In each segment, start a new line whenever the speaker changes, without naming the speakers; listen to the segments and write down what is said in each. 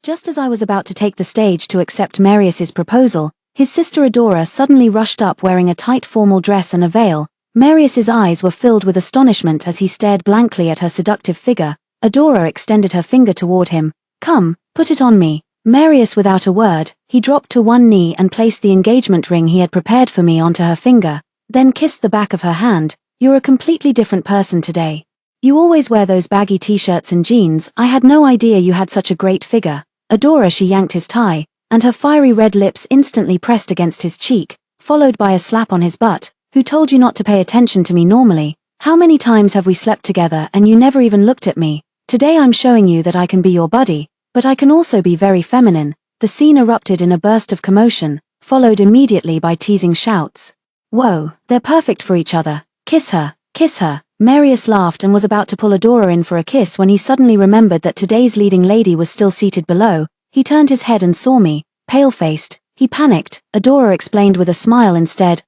Just as I was about to take the stage to accept Marius's proposal, his sister Adora suddenly rushed up wearing a tight formal dress and a veil. Marius's eyes were filled with astonishment as he stared blankly at her seductive figure. Adora extended her finger toward him. "Come, put it on me." Marius, without a word, he dropped to one knee and placed the engagement ring he had prepared for me onto her finger, then kissed the back of her hand. "You're a completely different person today. You always wear those baggy t-shirts and jeans. I had no idea you had such a great figure." Adora, she yanked his tie, and her fiery red lips instantly pressed against his cheek, followed by a slap on his butt. "Who told you not to pay attention to me normally? How many times have we slept together and you never even looked at me? Today I'm showing you that I can be your buddy, but I can also be very feminine." The scene erupted in a burst of commotion, followed immediately by teasing shouts. "Whoa, they're perfect for each other. Kiss her, kiss her." Marius laughed and was about to pull Adora in for a kiss when he suddenly remembered that today's leading lady was still seated below. He turned his head and saw me, pale-faced. He panicked. Adora explained with a smile instead,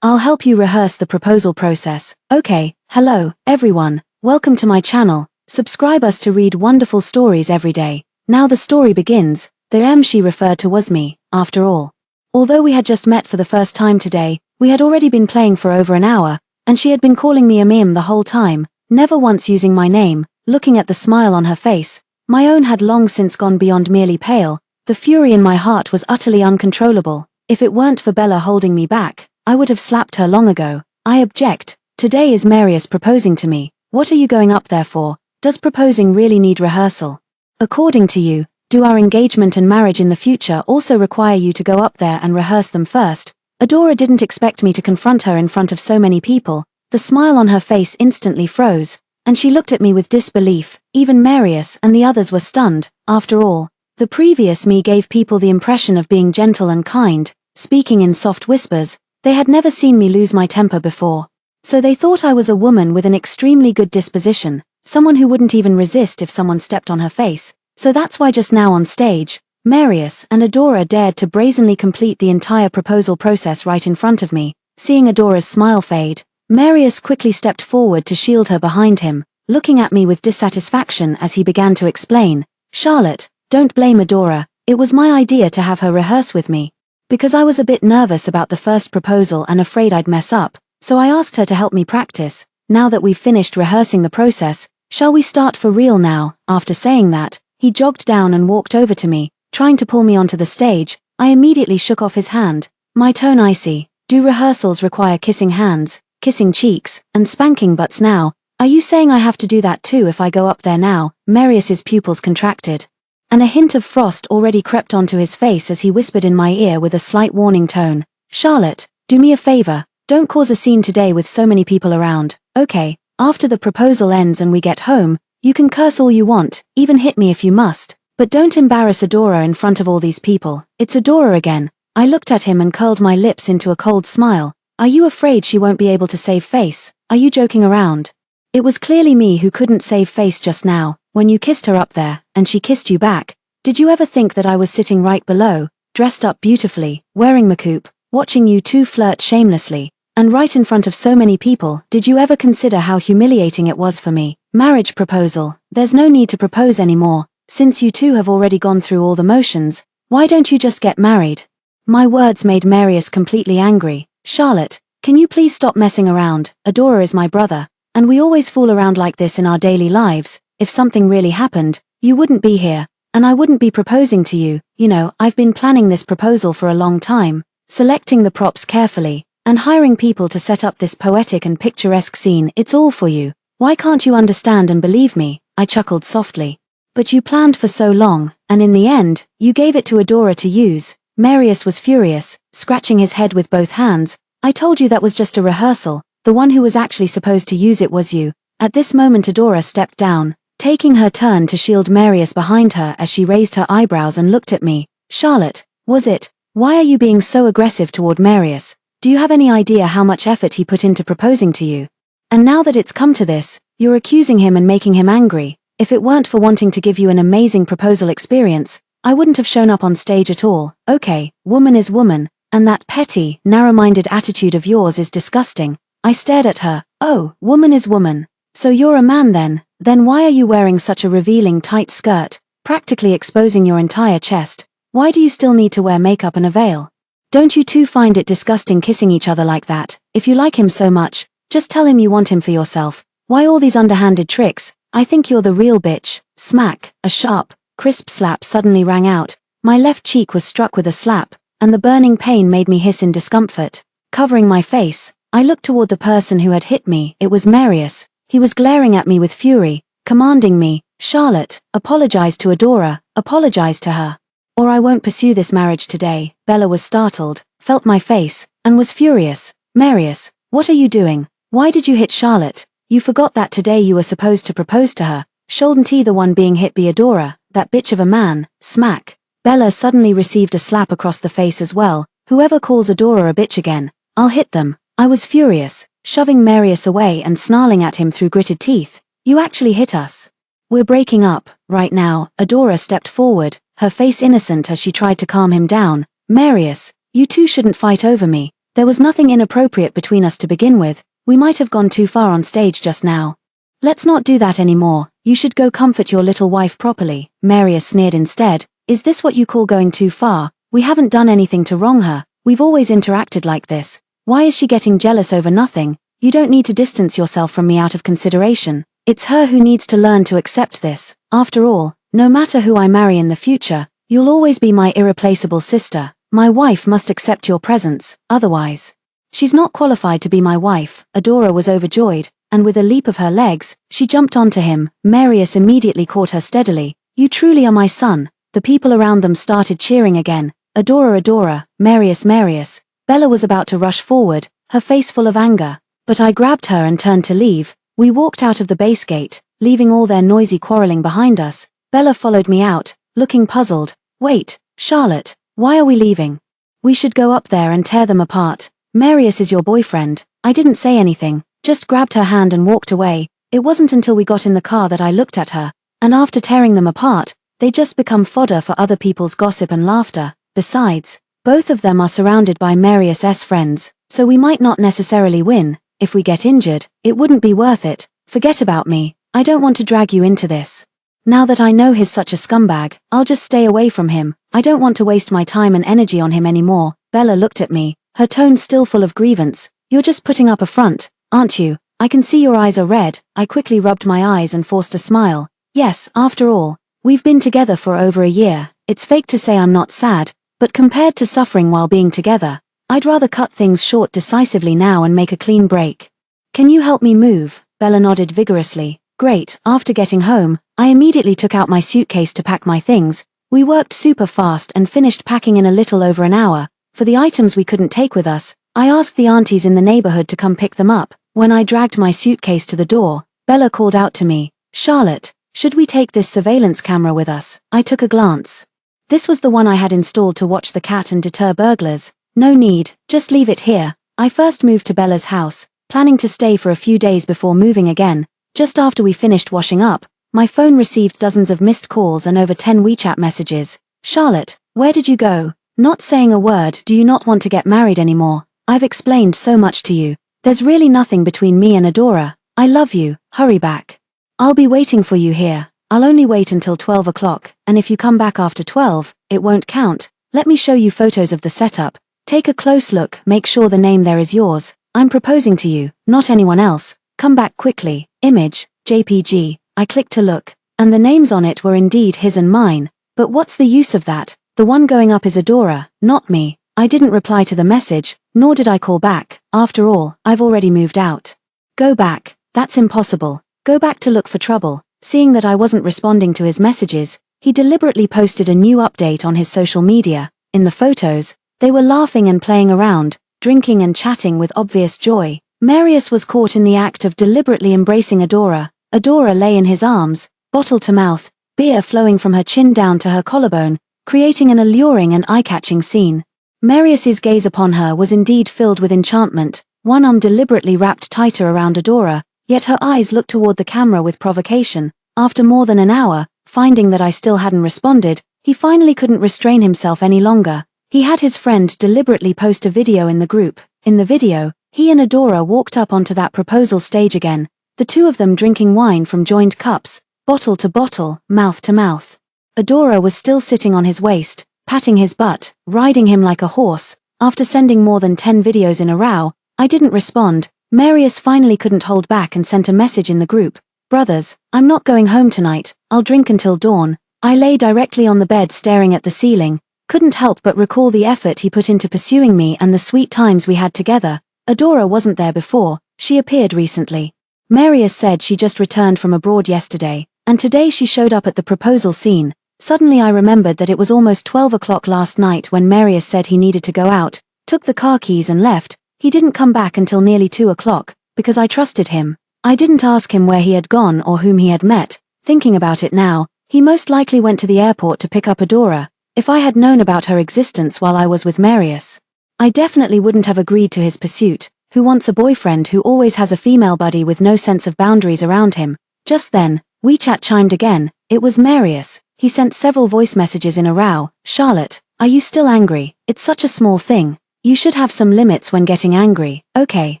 "I'll help you rehearse the proposal process." "Okay, hello, everyone. Welcome to my channel. Subscribe us to read wonderful stories every day. Now the story begins." The she referred to was me, after all. Although we had just met for the first time today, we had already been playing for over an hour, and she had been calling me Amim the whole time, never once using my name. Looking at the smile on her face, my own had long since gone beyond merely pale. The fury in my heart was utterly uncontrollable. If it weren't for Bella holding me back, I would have slapped her long ago. "I object. Today is Marius proposing to me. What are you going up there for? Does proposing really need rehearsal? According to you, do our engagement and marriage in the future also require you to go up there and rehearse them first?" Adora didn't expect me to confront her in front of so many people. The smile on her face instantly froze, and she looked at me with disbelief. Even Marius and the others were stunned. After all, the previous me gave people the impression of being gentle and kind, speaking in soft whispers. They had never seen me lose my temper before. So they thought I was a woman with an extremely good disposition, someone who wouldn't even resist if someone stepped on her face. So that's why just now on stage, Marius and Adora dared to brazenly complete the entire proposal process right in front of me. Seeing Adora's smile fade, Marius quickly stepped forward to shield her behind him, looking at me with dissatisfaction as he began to explain. "Charlotte, don't blame Adora. It was my idea to have her rehearse with me. Because I was a bit nervous about the first proposal and afraid I'd mess up, so I asked her to help me practice. Now that we've finished rehearsing the process, shall we start for real now?" After saying that, he jogged down and walked over to me, trying to pull me onto the stage. I immediately shook off his hand, my tone icy. "Do rehearsals require kissing hands, kissing cheeks, and spanking butts now? Are you saying I have to do that too if I go up there now?" Marius's pupils contracted, and a hint of frost already crept onto his face as he whispered in my ear with a slight warning tone. "Charlotte, do me a favor, don't cause a scene today with so many people around, okay? After the proposal ends and we get home, you can curse all you want, even hit me if you must. But don't embarrass Adora in front of all these people." "It's Adora again." I looked at him and curled my lips into a cold smile. "Are you afraid she won't be able to save face? Are you joking around? It was clearly me who couldn't save face just now, when you kissed her up there, and she kissed you back. Did you ever think that I was sitting right below, dressed up beautifully, wearing makeup, watching you two flirt shamelessly, and right in front of so many people? Did you ever consider how humiliating it was for me? Marriage proposal. There's no need to propose anymore. Since you two have already gone through all the motions, why don't you just get married?" My words made Marius completely angry. "Charlotte, can you please stop messing around? Adora is my brother, and we always fool around like this in our daily lives. If something really happened, you wouldn't be here, and I wouldn't be proposing to you. You know, I've been planning this proposal for a long time, selecting the props carefully, and hiring people to set up this poetic and picturesque scene. It's all for you. Why can't you understand and believe me?" I chuckled softly. "But you planned for so long, and in the end, you gave it to Adora to use." Marius was furious, scratching his head with both hands. "I told you that was just a rehearsal. The one who was actually supposed to use it was you." At this moment Adora stepped down, taking her turn to shield Marius behind her as she raised her eyebrows and looked at me. "Charlotte, was it? Why are you being so aggressive toward Marius? Do you have any idea how much effort he put into proposing to you? And now that it's come to this, you're accusing him and making him angry. If it weren't for wanting to give you an amazing proposal experience, I wouldn't have shown up on stage at all. Okay, woman is woman, and that petty, narrow-minded attitude of yours is disgusting." I stared at her. "Oh, woman is woman. So you're a man then? Then why are you wearing such a revealing tight skirt? practically exposing your entire chest. Why do you still need to wear makeup and a veil? Don't you two find it disgusting kissing each other like that? If you like him so much, just tell him you want him for yourself. Why all these underhanded tricks? I think you're the real bitch. Smack. A sharp, crisp slap suddenly rang out. My left cheek was struck with a slap, and the burning pain made me hiss in discomfort. Covering my face, I looked toward the person who had hit me. It was Marius. He was glaring at me with fury, commanding me, "Charlotte, apologize to Adora, apologize to her. Or I won't pursue this marriage today." Bella was startled, felt my face, and was furious. "Marius, what are you doing? Why did you hit Charlotte? You forgot that today you were supposed to propose to her. Shouldn't the one being hit be Adora, that bitch of a man?" Smack. Bella suddenly received a slap across the face as well. "Whoever calls Adora a bitch again, I'll hit them." I was furious, shoving Marius away and snarling at him through gritted teeth. "You actually hit us. We're breaking up, right now." Adora stepped forward, her face innocent as she tried to calm him down. "Marius, you two shouldn't fight over me. There was nothing inappropriate between us to begin with. We might have gone too far on stage just now. Let's not do that anymore. You should go comfort your little wife properly." Marius sneered instead. "Is this what you call going too far? We haven't done anything to wrong her. We've always interacted like this. Why is she getting jealous over nothing? You don't need to distance yourself from me out of consideration. It's her who needs to learn to accept this. After all, no matter who I marry in the future, you'll always be my irreplaceable sister. My wife must accept your presence, otherwise. She's not qualified to be my wife." Adora was overjoyed, and with a leap of her legs, she jumped onto him. Marius immediately caught her steadily. "You truly are my son." The people around them started cheering again. "Adora, Adora, Marius, Marius." Bella was about to rush forward, her face full of anger, but I grabbed her and turned to leave. We walked out of the base gate, leaving all their noisy quarreling behind us. Bella followed me out, looking puzzled. "Wait, Charlotte, why are we leaving? We should go up there and tear them apart. Marius is your boyfriend." I didn't say anything, just grabbed her hand and walked away. It wasn't until we got in the car that I looked at her, and after tearing them apart, they just become fodder for other people's gossip and laughter. Besides, both of them are surrounded by Marius's friends, so we might not necessarily win. If we get injured, it wouldn't be worth it. Forget about me. I don't want to drag you into this. Now that I know he's such a scumbag, I'll just stay away from him. I don't want to waste my time and energy on him anymore. Bella looked at me, her tone still full of grievance. "You're just putting up a front, aren't you? I can see your eyes are red." I quickly rubbed my eyes and forced a smile. "Yes, after all, we've been together for over a year. It's fake to say I'm not sad, but compared to suffering while being together, I'd rather cut things short decisively now and make a clean break. Can you help me move?" Bella nodded vigorously. "Great." After getting home, I immediately took out my suitcase to pack my things. We worked super fast and finished packing in a little over an hour. For the items we couldn't take with us, I asked the aunties in the neighborhood to come pick them up. When I dragged my suitcase to the door, Bella called out to me, "Charlotte, should we take this surveillance camera with us?" I took a glance. This was the one I had installed to watch the cat and deter burglars. "No need, just leave it here." I first moved to Bella's house, planning to stay for a few days before moving again. Just after we finished washing up, my phone received dozens of missed calls and over 10 WeChat messages. "Charlotte, where did you go? Not saying a word. Do you not want to get married anymore? I've explained so much to you. There's really nothing between me and Adora. I love you, hurry back. I'll be waiting for you here. I'll only wait until 12 o'clock, and if you come back after 12, it won't count. Let me show you photos of the setup. Take a close look, make sure the name there is yours. I'm proposing to you, not anyone else. Come back quickly." Image, JPG. I clicked to look, and the names on it were indeed his and mine. But what's the use of that? The one going up is Adora, not me. I didn't reply to the message, nor did I call back. After all, I've already moved out. "Go back. That's impossible. Go back to look for trouble." Seeing that I wasn't responding to his messages, he deliberately posted a new update on his social media. In the photos, they were laughing and playing around, drinking and chatting with obvious joy. Marius was caught in the act of deliberately embracing Adora. Adora lay in his arms, bottle to mouth, beer flowing from her chin down to her collarbone, creating an alluring and eye-catching scene. Marius's gaze upon her was indeed filled with enchantment, one arm deliberately wrapped tighter around Adora, yet her eyes looked toward the camera with provocation. After more than an hour, finding that I still hadn't responded, he finally couldn't restrain himself any longer. He had his friend deliberately post a video in the group. In the video, he and Adora walked up onto that proposal stage again, the two of them drinking wine from joined cups, bottle to bottle, mouth to mouth. Adora was still sitting on his waist, patting his butt, riding him like a horse. After sending more than 10 videos in a row, I didn't respond. Marius finally couldn't hold back and sent a message in the group. Brothers, I'm not going home tonight, I'll drink until dawn. I lay directly on the bed staring at the ceiling, couldn't help but recall the effort he put into pursuing me and the sweet times we had together. Adora wasn't there before, she appeared recently. Marius said she just returned from abroad yesterday, and today she showed up at the proposal scene. Suddenly I remembered that it was almost 12 o'clock last night when Marius said he needed to go out, took the car keys and left. He didn't come back until nearly 2 o'clock, because I trusted him. I didn't ask him where he had gone or whom he had met. Thinking about it now, he most likely went to the airport to pick up Adora. If I had known about her existence while I was with Marius, I definitely wouldn't have agreed to his pursuit. Who wants a boyfriend who always has a female buddy with no sense of boundaries around him? Just then, WeChat chimed again. It was Marius. He sent several voice messages in a row. Charlotte, are you still angry? It's such a small thing. You should have some limits when getting angry. Okay,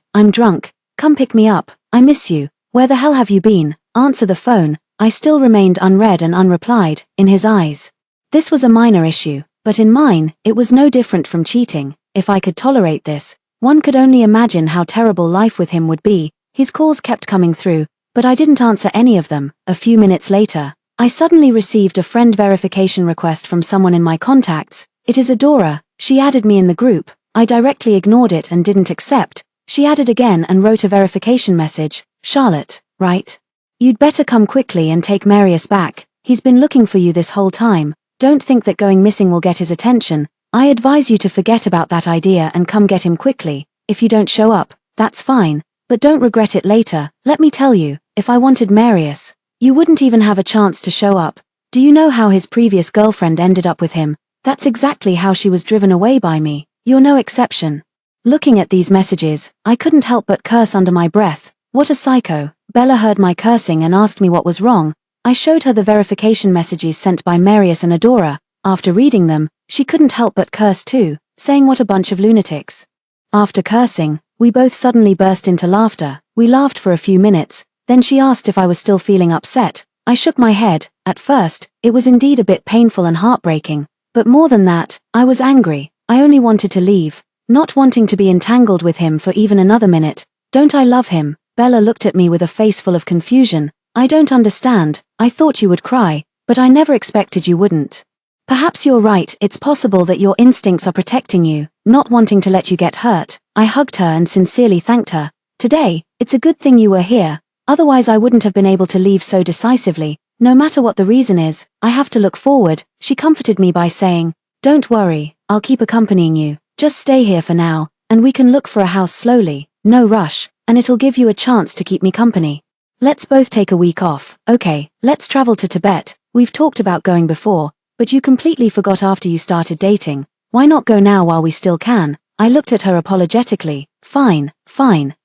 I'm drunk. Come pick me up. I miss you. Where the hell have you been? Answer the phone. I still remained unread and unreplied, in his eyes. This was a minor issue, but in mine, it was no different from cheating. If I could tolerate this, one could only imagine how terrible life with him would be. His calls kept coming through, but I didn't answer any of them. A few minutes later, I suddenly received a friend verification request from someone in my contacts. It is Adora. She added me in the group. I directly ignored it and didn't accept. She added again and wrote a verification message. Charlotte, right? You'd better come quickly and take Marius back. He's been looking for you this whole time. Don't think that going missing will get his attention. I advise you to forget about that idea and come get him quickly. If you don't show up, that's fine, but don't regret it later. Let me tell you, if I wanted Marius, you wouldn't even have a chance to show up. Do you know how his previous girlfriend ended up with him? That's exactly how she was driven away by me. You're no exception. Looking at these messages, I couldn't help but curse under my breath. What a psycho. Bella heard my cursing and asked me what was wrong. I showed her the verification messages sent by Marius and Adora. After reading them, she couldn't help but curse too, saying what a bunch of lunatics. After cursing, we both suddenly burst into laughter. We laughed for a few minutes, then she asked if I was still feeling upset. I shook my head. At first, it was indeed a bit painful and heartbreaking, but more than that, I was angry. I only wanted to leave, not wanting to be entangled with him for even another minute. Don't I love him? Bella looked at me with a face full of confusion. I don't understand. I thought you would cry, but I never expected you wouldn't. Perhaps you're right. It's possible that your instincts are protecting you, not wanting to let you get hurt. I hugged her and sincerely thanked her. Today, it's a good thing you were here. Otherwise I wouldn't have been able to leave so decisively. No matter what the reason is, I have to look forward. She comforted me by saying, don't worry, I'll keep accompanying you. Just stay here for now, and we can look for a house slowly. No rush, and it'll give you a chance to keep me company. Let's both take a week off. Okay, let's travel to Tibet. We've talked about going before, but you completely forgot after you started dating. Why not go now while we still can? I looked at her apologetically. Fine,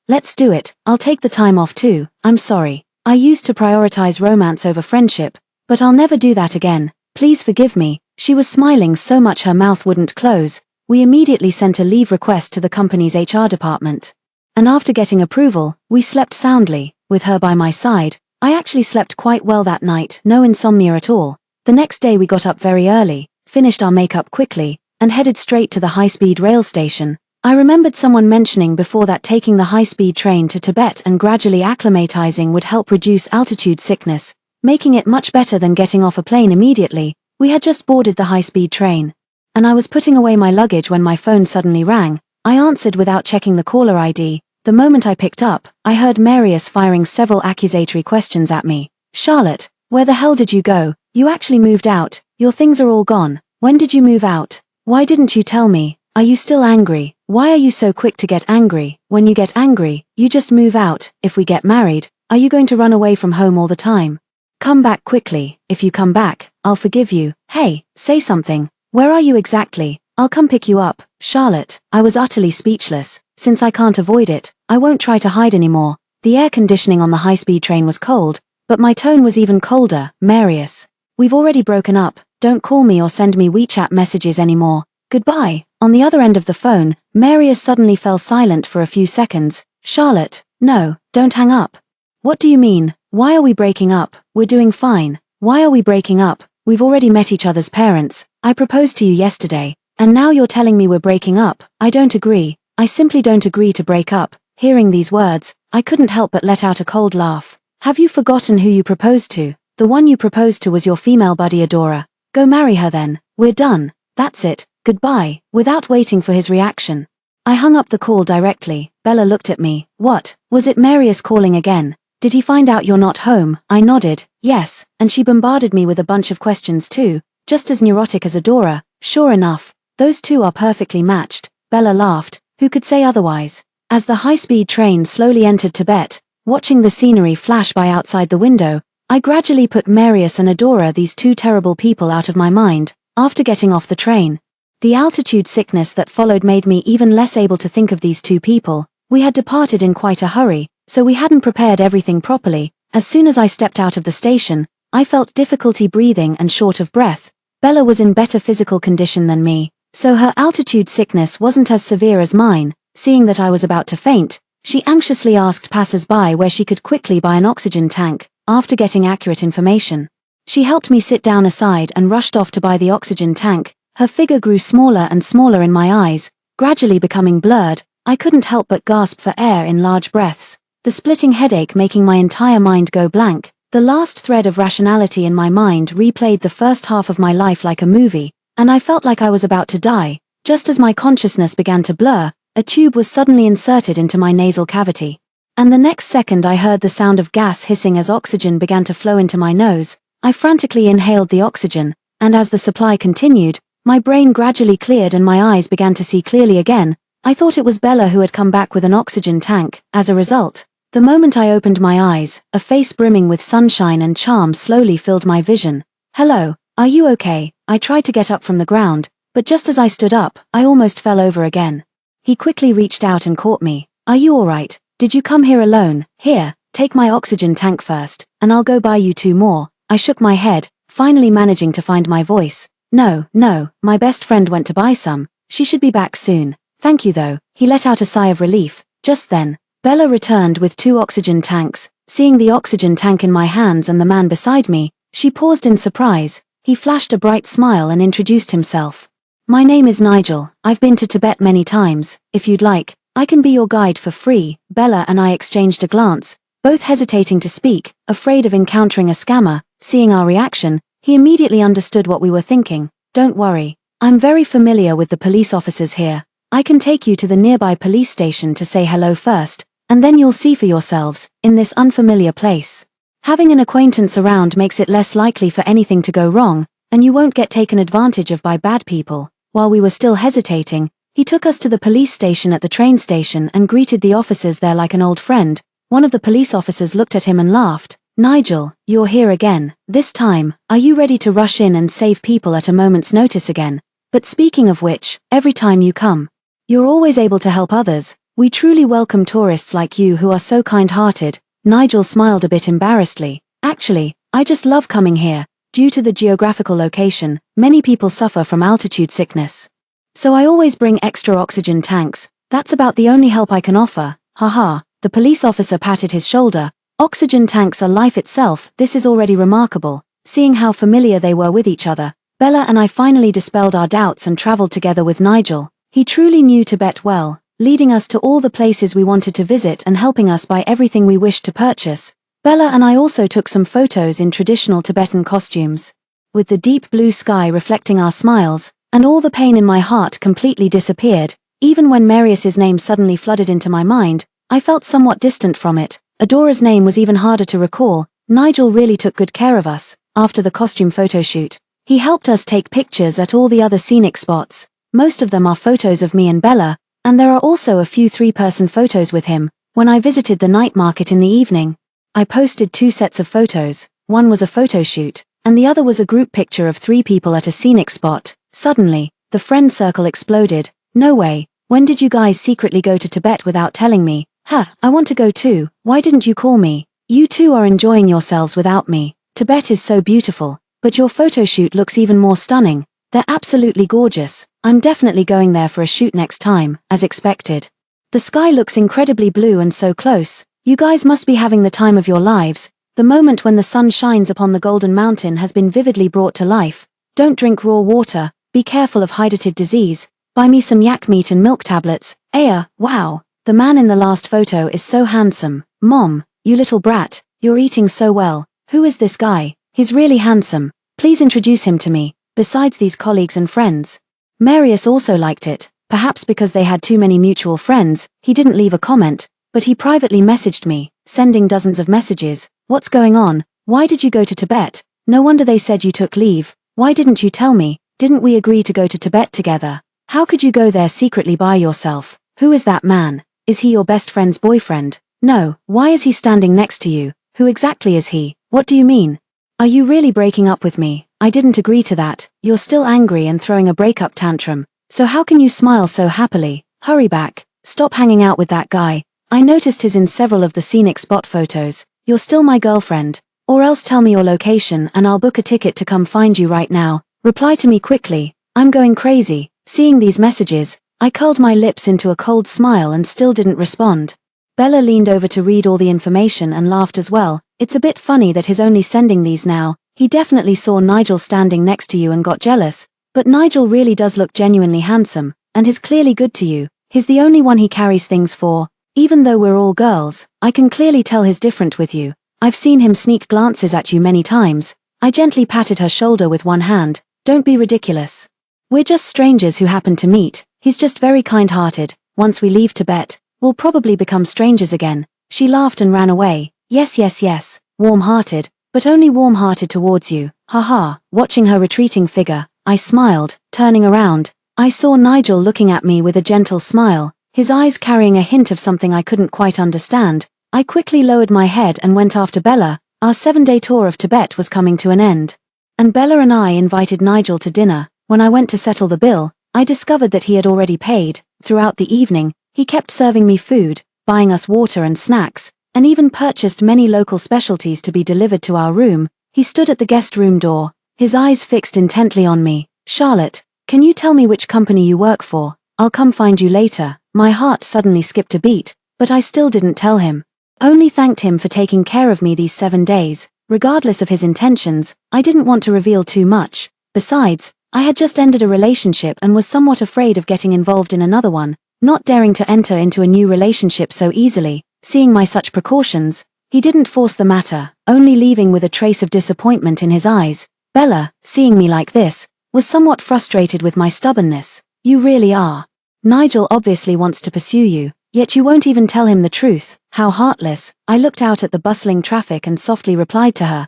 let's do it. I'll take the time off too. I'm sorry. I used to prioritize romance over friendship, but I'll never do that again. Please forgive me. She was smiling so much her mouth wouldn't close. We immediately sent a leave request to the company's HR department. And after getting approval, we slept soundly. With her by my side, I actually slept quite well that night, no insomnia at all. The next day we got up very early, finished our makeup quickly, and headed straight to the high-speed rail station. I remembered someone mentioning before that taking the high-speed train to Tibet and gradually acclimatizing would help reduce altitude sickness, making it much better than getting off a plane immediately. We had just boarded the high-speed train, and I was putting away my luggage when my phone suddenly rang. I answered without checking the caller ID. The moment I picked up, I heard Marius firing several accusatory questions at me. Charlotte, where the hell did you go? You actually moved out. Your things are all gone. When did you move out? Why didn't you tell me? Are you still angry? Why are you so quick to get angry? When you get angry, you just move out. If we get married, are you going to run away from home all the time? Come back quickly. If you come back, I'll forgive you. Hey, say something. Where are you exactly? I'll come pick you up. Charlotte, I was utterly speechless. Since I can't avoid it, I won't try to hide anymore. The air conditioning on the high-speed train was cold, but my tone was even colder. Marius, we've already broken up. Don't call me or send me WeChat messages anymore. Goodbye. On the other end of the phone, Marius suddenly fell silent for a few seconds. Charlotte, no, don't hang up. What do you mean? Why are we breaking up? We're doing fine. Why are we breaking up? We've already met each other's parents. I proposed to you yesterday, and now you're telling me we're breaking up. I don't agree. I simply don't agree to break up." Hearing these words, I couldn't help but let out a cold laugh. "Have you forgotten who you proposed to? The one you proposed to was your female buddy Adora. Go marry her then. We're done. That's it. Goodbye." Without waiting for his reaction, I hung up the call directly. Bella looked at me. "What? Was it Marius calling again? Did he find out you're not home?" I nodded. "Yes," and she bombarded me with a bunch of questions too, just as neurotic as Adora. "Sure enough, those two are perfectly matched." Bella laughed. Who could say otherwise? As the high-speed train slowly entered Tibet, watching the scenery flash by outside the window, I gradually put Marius and Adora, these two terrible people, out of my mind. After getting off the train, the altitude sickness that followed made me even less able to think of these two people. We had departed in quite a hurry, so we hadn't prepared everything properly. As soon as I stepped out of the station, I felt difficulty breathing and short of breath. Bella was in better physical condition than me, so her altitude sickness wasn't as severe as mine. Seeing that I was about to faint, she anxiously asked passers-by where she could quickly buy an oxygen tank. After getting accurate information, she helped me sit down aside and rushed off to buy the oxygen tank. Her figure grew smaller and smaller in my eyes, gradually becoming blurred. I couldn't help but gasp for air in large breaths, the splitting headache making my entire mind go blank. The last thread of rationality in my mind replayed the first half of my life like a movie, and I felt like I was about to die. Just as my consciousness began to blur, a tube was suddenly inserted into my nasal cavity, and the next second I heard the sound of gas hissing as oxygen began to flow into my nose. I frantically inhaled the oxygen, and as the supply continued, my brain gradually cleared and my eyes began to see clearly again. I thought it was Bella who had come back with an oxygen tank. As a result, the moment I opened my eyes, a face brimming with sunshine and charm slowly filled my vision. "Hello, are you okay?" I tried to get up from the ground, but just as I stood up, I almost fell over again. He quickly reached out and caught me. "Are you alright? Did you come here alone? Here, take my oxygen tank first, and I'll go buy you 2 more. I shook my head, finally managing to find my voice. No, my best friend went to buy some. She should be back soon. Thank you though." He let out a sigh of relief. Just then, Bella returned with 2 oxygen tanks. Seeing the oxygen tank in my hands and the man beside me, she paused in surprise. He flashed a bright smile and introduced himself. "My name is Nigel. I've been to Tibet many times. If you'd like, I can be your guide for free." Bella and I exchanged a glance, both hesitating to speak, afraid of encountering a scammer. Seeing our reaction, he immediately understood what we were thinking. "Don't worry. I'm very familiar with the police officers here. I can take you to the nearby police station to say hello first, and then you'll see for yourselves. In this unfamiliar place, having an acquaintance around makes it less likely for anything to go wrong, and you won't get taken advantage of by bad people." While we were still hesitating, he took us to the police station at the train station and greeted the officers there like an old friend. One of the police officers looked at him and laughed. "Nigel, you're here again. This time, are you ready to rush in and save people at a moment's notice again? But speaking of which, every time you come, you're always able to help others. We truly welcome tourists like you who are so kind-hearted." Nigel smiled a bit embarrassedly. "Actually, I just love coming here. Due to the geographical location, many people suffer from altitude sickness. So I always bring extra oxygen tanks. That's about the only help I can offer." Haha, the police officer patted his shoulder. "Oxygen tanks are life itself. This is already remarkable." Seeing how familiar they were with each other, Bella and I finally dispelled our doubts and traveled together with Nigel. He truly knew Tibet well, leading us to all the places we wanted to visit and helping us buy everything we wished to purchase. Bella and I also took some photos in traditional Tibetan costumes. With the deep blue sky reflecting our smiles, and all the pain in my heart completely disappeared. Even when Marius's name suddenly flooded into my mind, I felt somewhat distant from it. Adora's name was even harder to recall. Nigel really took good care of us. After the costume photo shoot, he helped us take pictures at all the other scenic spots. Most of them are photos of me and Bella, and there are also a few 3-person photos with him. When I visited the night market in the evening, I posted 2 sets of photos. One was a photo shoot, and the other was a group picture of 3 people at a scenic spot. Suddenly, the friend circle exploded. "No way, when did you guys secretly go to Tibet without telling me?" "Ha, I want to go too. Why didn't you call me? You two are enjoying yourselves without me. Tibet is so beautiful, but your photo shoot looks even more stunning. They're absolutely gorgeous. I'm definitely going there for a shoot next time." As expected, the sky looks incredibly blue and so close. "You guys must be having the time of your lives." The moment when the sun shines upon the golden mountain has been vividly brought to life. Don't drink raw water, be careful of hydatid disease, buy me some yak meat and milk tablets. Aya, wow, the man in the last photo is so handsome. Mom, you little brat, you're eating so well. Who is this guy? He's really handsome. Please introduce him to me, besides these colleagues and friends. Marius also liked it, perhaps because they had too many mutual friends. He didn't leave a comment, but he privately messaged me, sending dozens of messages. What's going on? Why did you go to Tibet? No wonder they said you took leave. Why didn't you tell me? Didn't we agree to go to Tibet together? How could you go there secretly by yourself? Who is that man? Is he your best friend's boyfriend? No, why is he standing next to you? Who exactly is he? What do you mean? Are you really breaking up with me? I didn't agree to that. You're still angry and throwing a breakup tantrum. So how can you smile so happily? Hurry back. Stop hanging out with that guy. I noticed his in several of the scenic spot photos. You're still my girlfriend. Or else tell me your location and I'll book a ticket to come find you right now. Reply to me quickly. I'm going crazy. Seeing these messages, I curled my lips into a cold smile and still didn't respond. Bella leaned over to read all the information and laughed as well. It's a bit funny that he's only sending these now. He definitely saw Nigel standing next to you and got jealous. But Nigel really does look genuinely handsome, and he's clearly good to you. He's the only one he carries things for. Even though we're all girls, I can clearly tell he's different with you. I've seen him sneak glances at you many times. I gently patted her shoulder with one hand. Don't be ridiculous. We're just strangers who happened to meet. He's just very kind-hearted. Once we leave Tibet, we'll probably become strangers again. She laughed and ran away. Yes. Warm-hearted, but only warm-hearted towards you. Haha. Watching her retreating figure, I smiled. Turning around, I saw Nigel looking at me with a gentle smile, his eyes carrying a hint of something I couldn't quite understand. I quickly lowered my head and went after Bella. Our 7-day tour of Tibet was coming to an end. And Bella and I invited Nigel to dinner. When I went to settle the bill, I discovered that he had already paid. Throughout the evening, he kept serving me food, buying us water and snacks, and even purchased many local specialties to be delivered to our room. He stood at the guest room door, his eyes fixed intently on me. Charlotte, can you tell me which company you work for? I'll come find you later. My heart suddenly skipped a beat, but I still didn't tell him. Only thanked him for taking care of me these 7 days. Regardless of his intentions, I didn't want to reveal too much. Besides, I had just ended a relationship and was somewhat afraid of getting involved in another one, not daring to enter into a new relationship so easily. Seeing my such precautions, he didn't force the matter, only leaving with a trace of disappointment in his eyes. Bella, seeing me like this, was somewhat frustrated with my stubbornness. You really are. Nigel obviously wants to pursue you, yet you won't even tell him the truth. How heartless. I looked out at the bustling traffic and softly replied to her,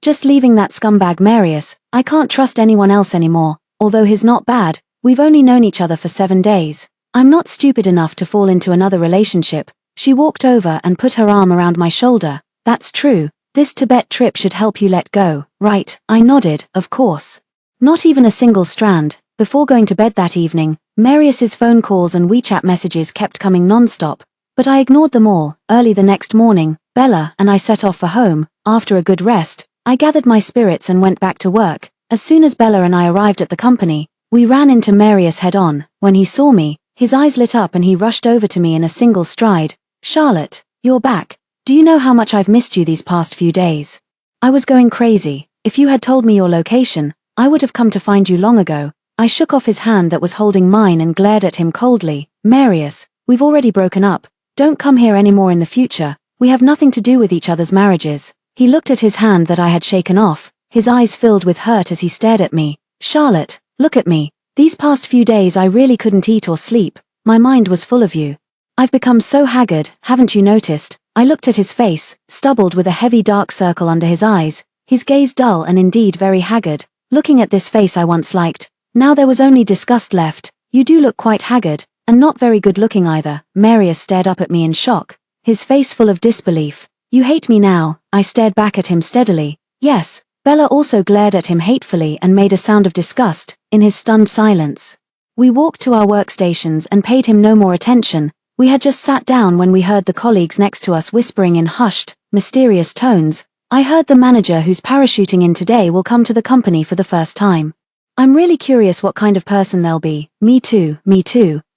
just leaving that scumbag Marius. I can't trust anyone else anymore. Although he's not bad, we've only known each other for 7 days. I'm not stupid enough to fall into another relationship. She walked over and put her arm around my shoulder. That's true. This Tibet trip should help you let go, right? I nodded, of course. Not even a single strand. Before going to bed that evening, Marius's phone calls and WeChat messages kept coming non-stop, but I ignored them all. Early the next morning, Bella and I set off for home. After a good rest, I gathered my spirits and went back to work. As soon as Bella and I arrived at the company, we ran into Marius head-on. When he saw me, his eyes lit up and he rushed over to me in a single stride. Charlotte, you're back. Do you know how much I've missed you these past few days? I was going crazy. If you had told me your location, I would have come to find you long ago. I shook off his hand that was holding mine and glared at him coldly. Marius, we've already broken up. Don't come here anymore in the future. We have nothing to do with each other's marriages. He looked at his hand that I had shaken off, his eyes filled with hurt as he stared at me. Charlotte, look at me. These past few days I really couldn't eat or sleep. My mind was full of you. I've become so haggard, haven't you noticed? I looked at his face, stubbled with a heavy dark circle under his eyes, his gaze dull and indeed very haggard. Looking at this face I once liked, now there was only disgust left. You do look quite haggard, and not very good looking either. Marius stared up at me in shock, his face full of disbelief. You hate me now? I stared back at him steadily. Yes. Bella also glared at him hatefully and made a sound of disgust, in his stunned silence. We walked to our workstations and paid him no more attention. We had just sat down when we heard the colleagues next to us whispering in hushed, mysterious tones. I heard the manager who's parachuting in today will come to the company for the first time. I'm really curious what kind of person they'll be. Me too.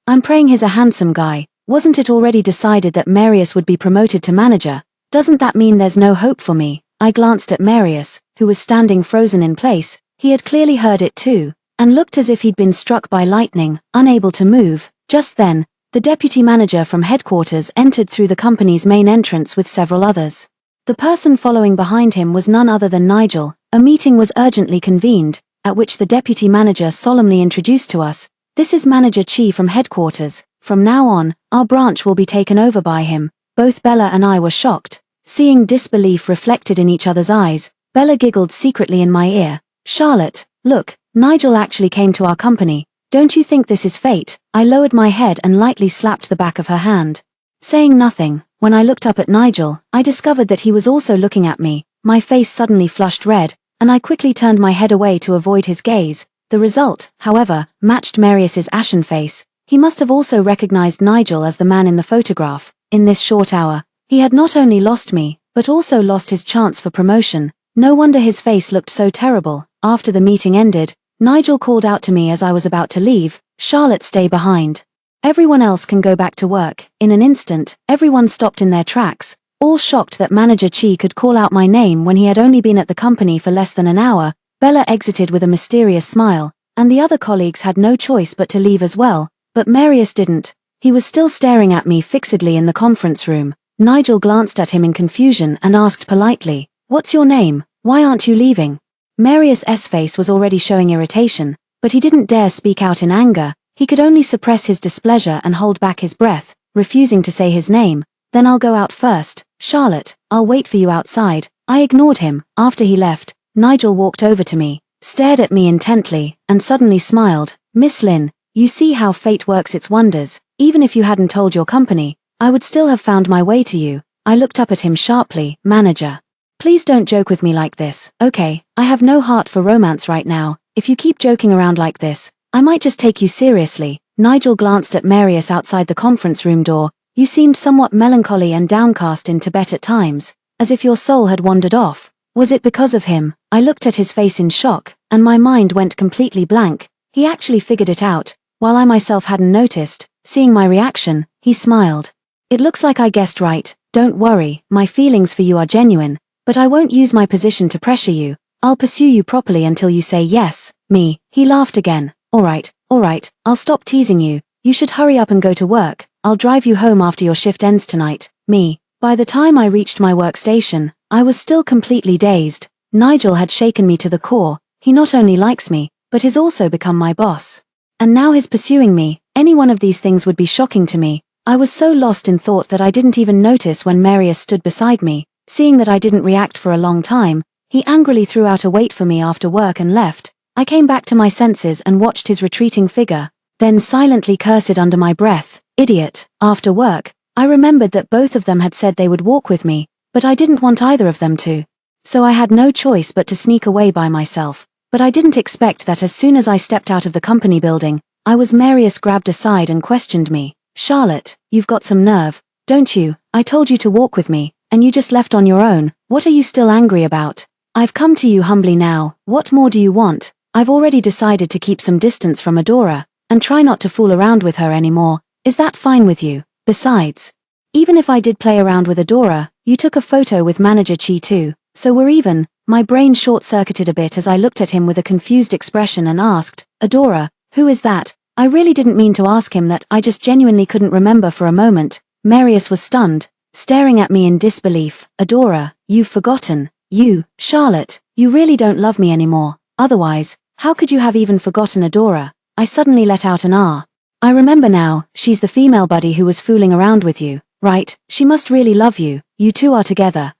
I'm praying he's a handsome guy. Wasn't it already decided that Marius would be promoted to manager? Doesn't that mean there's no hope for me? I glanced at Marius, who was standing frozen in place. He had clearly heard it too, and looked as if he'd been struck by lightning, unable to move. Just then, the deputy manager from headquarters entered through the company's main entrance with several others. The person following behind him was none other than Nigel. A meeting was urgently convened, at which the deputy manager solemnly introduced to us, "This is Manager Chi from headquarters. From now on, our branch will be taken over by him." Both Bella and I were shocked. Seeing disbelief reflected in each other's eyes, Bella giggled secretly in my ear. "Charlotte, look, Nigel actually came to our company. Don't you think this is fate?" I lowered my head and lightly slapped the back of her hand. Saying nothing, when I looked up at Nigel, I discovered that he was also looking at me. My face suddenly flushed red, and I quickly turned my head away to avoid his gaze. The result, however, matched Marius's ashen face. He must have also recognized Nigel as the man in the photograph. In this short hour, he had not only lost me, but also lost his chance for promotion. No wonder his face looked so terrible. After the meeting ended, Nigel called out to me as I was about to leave, "Charlotte, stay behind. Everyone else can go back to work." In an instant, everyone stopped in their tracks, all shocked that Manager Chi could call out my name when he had only been at the company for less than an hour. Bella exited with a mysterious smile, and the other colleagues had no choice but to leave as well, but Marius didn't. He was still staring at me fixedly in the conference room. Nigel glanced at him in confusion and asked politely, "What's your name? Why aren't you leaving?" Marius's face was already showing irritation, but he didn't dare speak out in anger. He could only suppress his displeasure and hold back his breath, refusing to say his name. "Then I'll go out first. Charlotte, I'll wait for you outside." I ignored him. After he left, Nigel walked over to me, stared at me intently, and suddenly smiled. "Miss Lin, you see how fate works its wonders. Even if you hadn't told your company, I would still have found my way to you." I looked up at him sharply. "Manager, please don't joke with me like this, okay? I have no heart for romance right now. If you keep joking around like this, I might just take you seriously." Nigel glanced at Marius outside the conference room door. "You seemed somewhat melancholy and downcast in Tibet at times, as if your soul had wandered off. Was it because of him?" I looked at his face in shock, and my mind went completely blank. He actually figured it out, while I myself hadn't noticed. Seeing my reaction, he smiled. "It looks like I guessed right. Don't worry, my feelings for you are genuine, but I won't use my position to pressure you. I'll pursue you properly until you say yes." Me. He laughed again. All right, I'll stop teasing you. You should hurry up and go to work. I'll drive you home after your shift ends tonight." Me. By the time I reached my workstation, I was still completely dazed. Nigel had shaken me to the core. He not only likes me, but has also become my boss. And now he's pursuing me. Any one of these things would be shocking to me. I was so lost in thought that I didn't even notice when Marius stood beside me. Seeing that I didn't react for a long time, he angrily threw out a wait for me after work and left. I came back to my senses and watched his retreating figure, then silently cursed under my breath, "Idiot." After work, I remembered that both of them had said they would walk with me, but I didn't want either of them to. So I had no choice but to sneak away by myself. But I didn't expect that as soon as I stepped out of the company building, Marius grabbed aside and questioned me. "Charlotte, you've got some nerve, don't you? I told you to walk with me, and you just left on your own. What are you still angry about? I've come to you humbly now. What more do you want? I've already decided to keep some distance from Adora, and try not to fool around with her anymore. Is that fine with you? Besides, even if I did play around with Adora, you took a photo with Manager Chi too, so we're even." My brain short-circuited a bit as I looked at him with a confused expression and asked, "Adora, who is that?" I really didn't mean to ask him that. I just genuinely couldn't remember for a moment. Marius was stunned, staring at me in disbelief. "Adora, you've forgotten. You, Charlotte, you really don't love me anymore. Otherwise, how could you have even forgotten Adora?" I suddenly let out an "ah." "I remember now, she's the female buddy who was fooling around with you, right? She must really love you. You two are together.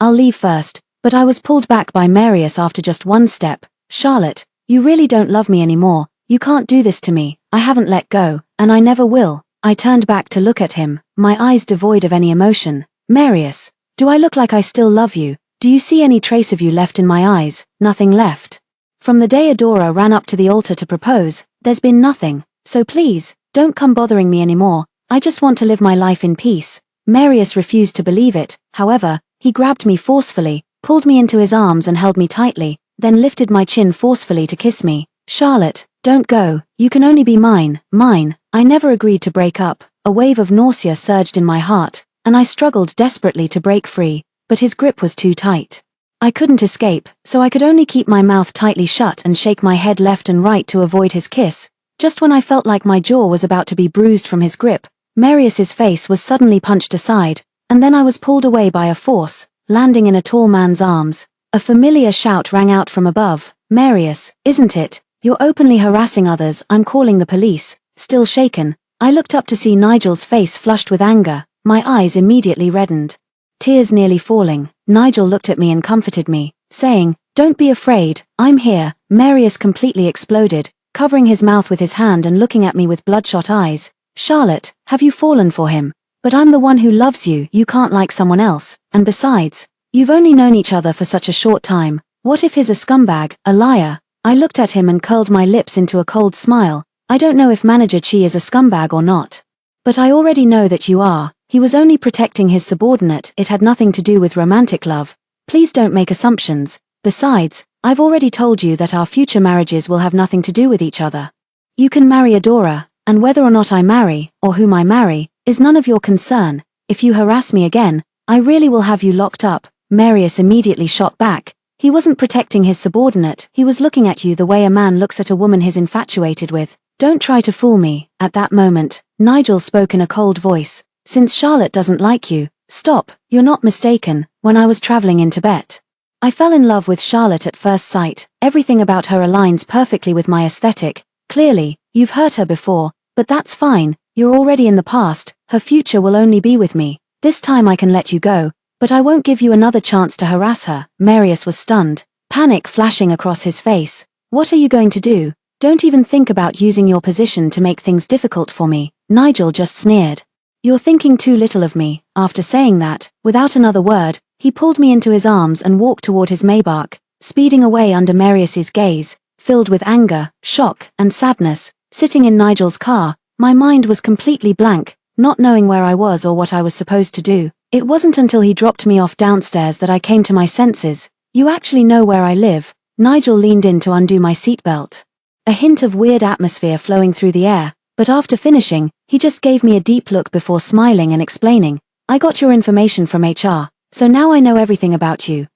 I'll leave first." But I was pulled back by Marius after just one step. "Charlotte, you really don't love me anymore. You can't do this to me. I haven't let go, and I never will." I turned back to look at him, my eyes devoid of any emotion. "Marius, do I look like I still love you? Do you see any trace of you left in my eyes?" "Nothing left. From the day Adora ran up to the altar to propose, there's been nothing. So please, don't come bothering me anymore. I just want to live my life in peace." Marius refused to believe it. However, he grabbed me forcefully, pulled me into his arms and held me tightly, then lifted my chin forcefully to kiss me. "Charlotte, don't go. You can only be mine, mine. I never agreed to break up." A wave of nausea surged in my heart. and I struggled desperately to break free, but his grip was too tight. I couldn't escape, so I could only keep my mouth tightly shut and shake my head left and right to avoid his kiss. Just when I felt like my jaw was about to be bruised from his grip, Marius's face was suddenly punched aside, and then I was pulled away by a force, landing in a tall man's arms. A familiar shout rang out from above. "Marius, isn't it? You're openly harassing others, I'm calling the police." Still shaken, I looked up to see Nigel's face flushed with anger. My eyes immediately reddened. Tears nearly falling, Nigel looked at me and comforted me, saying, "Don't be afraid, I'm here." Marius completely exploded, covering his mouth with his hand and looking at me with bloodshot eyes. "Charlotte, have you fallen for him? But I'm the one who loves you, you can't like someone else, and besides, you've only known each other for such a short time. What if he's a scumbag, a liar?" I looked at him and curled my lips into a cold smile. "I don't know if Manager Chi is a scumbag or not. But I already know that you are. He was only protecting his subordinate, it had nothing to do with romantic love. Please don't make assumptions. Besides, I've already told you that our future marriages will have nothing to do with each other. You can marry Adora, and whether or not I marry, or whom I marry, is none of your concern. If you harass me again, I really will have you locked up." Marius immediately shot back. "He wasn't protecting his subordinate, he was looking at you the way a man looks at a woman he's infatuated with. Don't try to fool me." At that moment, Nigel spoke in a cold voice. "Since Charlotte doesn't like you, stop, you're not mistaken. When I was traveling in Tibet, I fell in love with Charlotte at first sight. Everything about her aligns perfectly with my aesthetic. Clearly, you've hurt her before, but that's fine, you're already in the past, her future will only be with me. This time I can let you go, but I won't give you another chance to harass her." Marius was stunned, panic flashing across his face. "What are you going to do? Don't even think about using your position to make things difficult for me." Nigel just sneered. "You're thinking too little of me." After saying that, without another word, he pulled me into his arms and walked toward his Maybach, speeding away under Marius's gaze. Filled with anger, shock, and sadness, sitting in Nigel's car, my mind was completely blank, not knowing where I was or what I was supposed to do. It wasn't until he dropped me off downstairs that I came to my senses. "You actually know where I live?" Nigel leaned in to undo my seatbelt. A hint of weird atmosphere flowing through the air, but after finishing, he just gave me a deep look before smiling and explaining, "I got your information from HR, so now I know everything about you."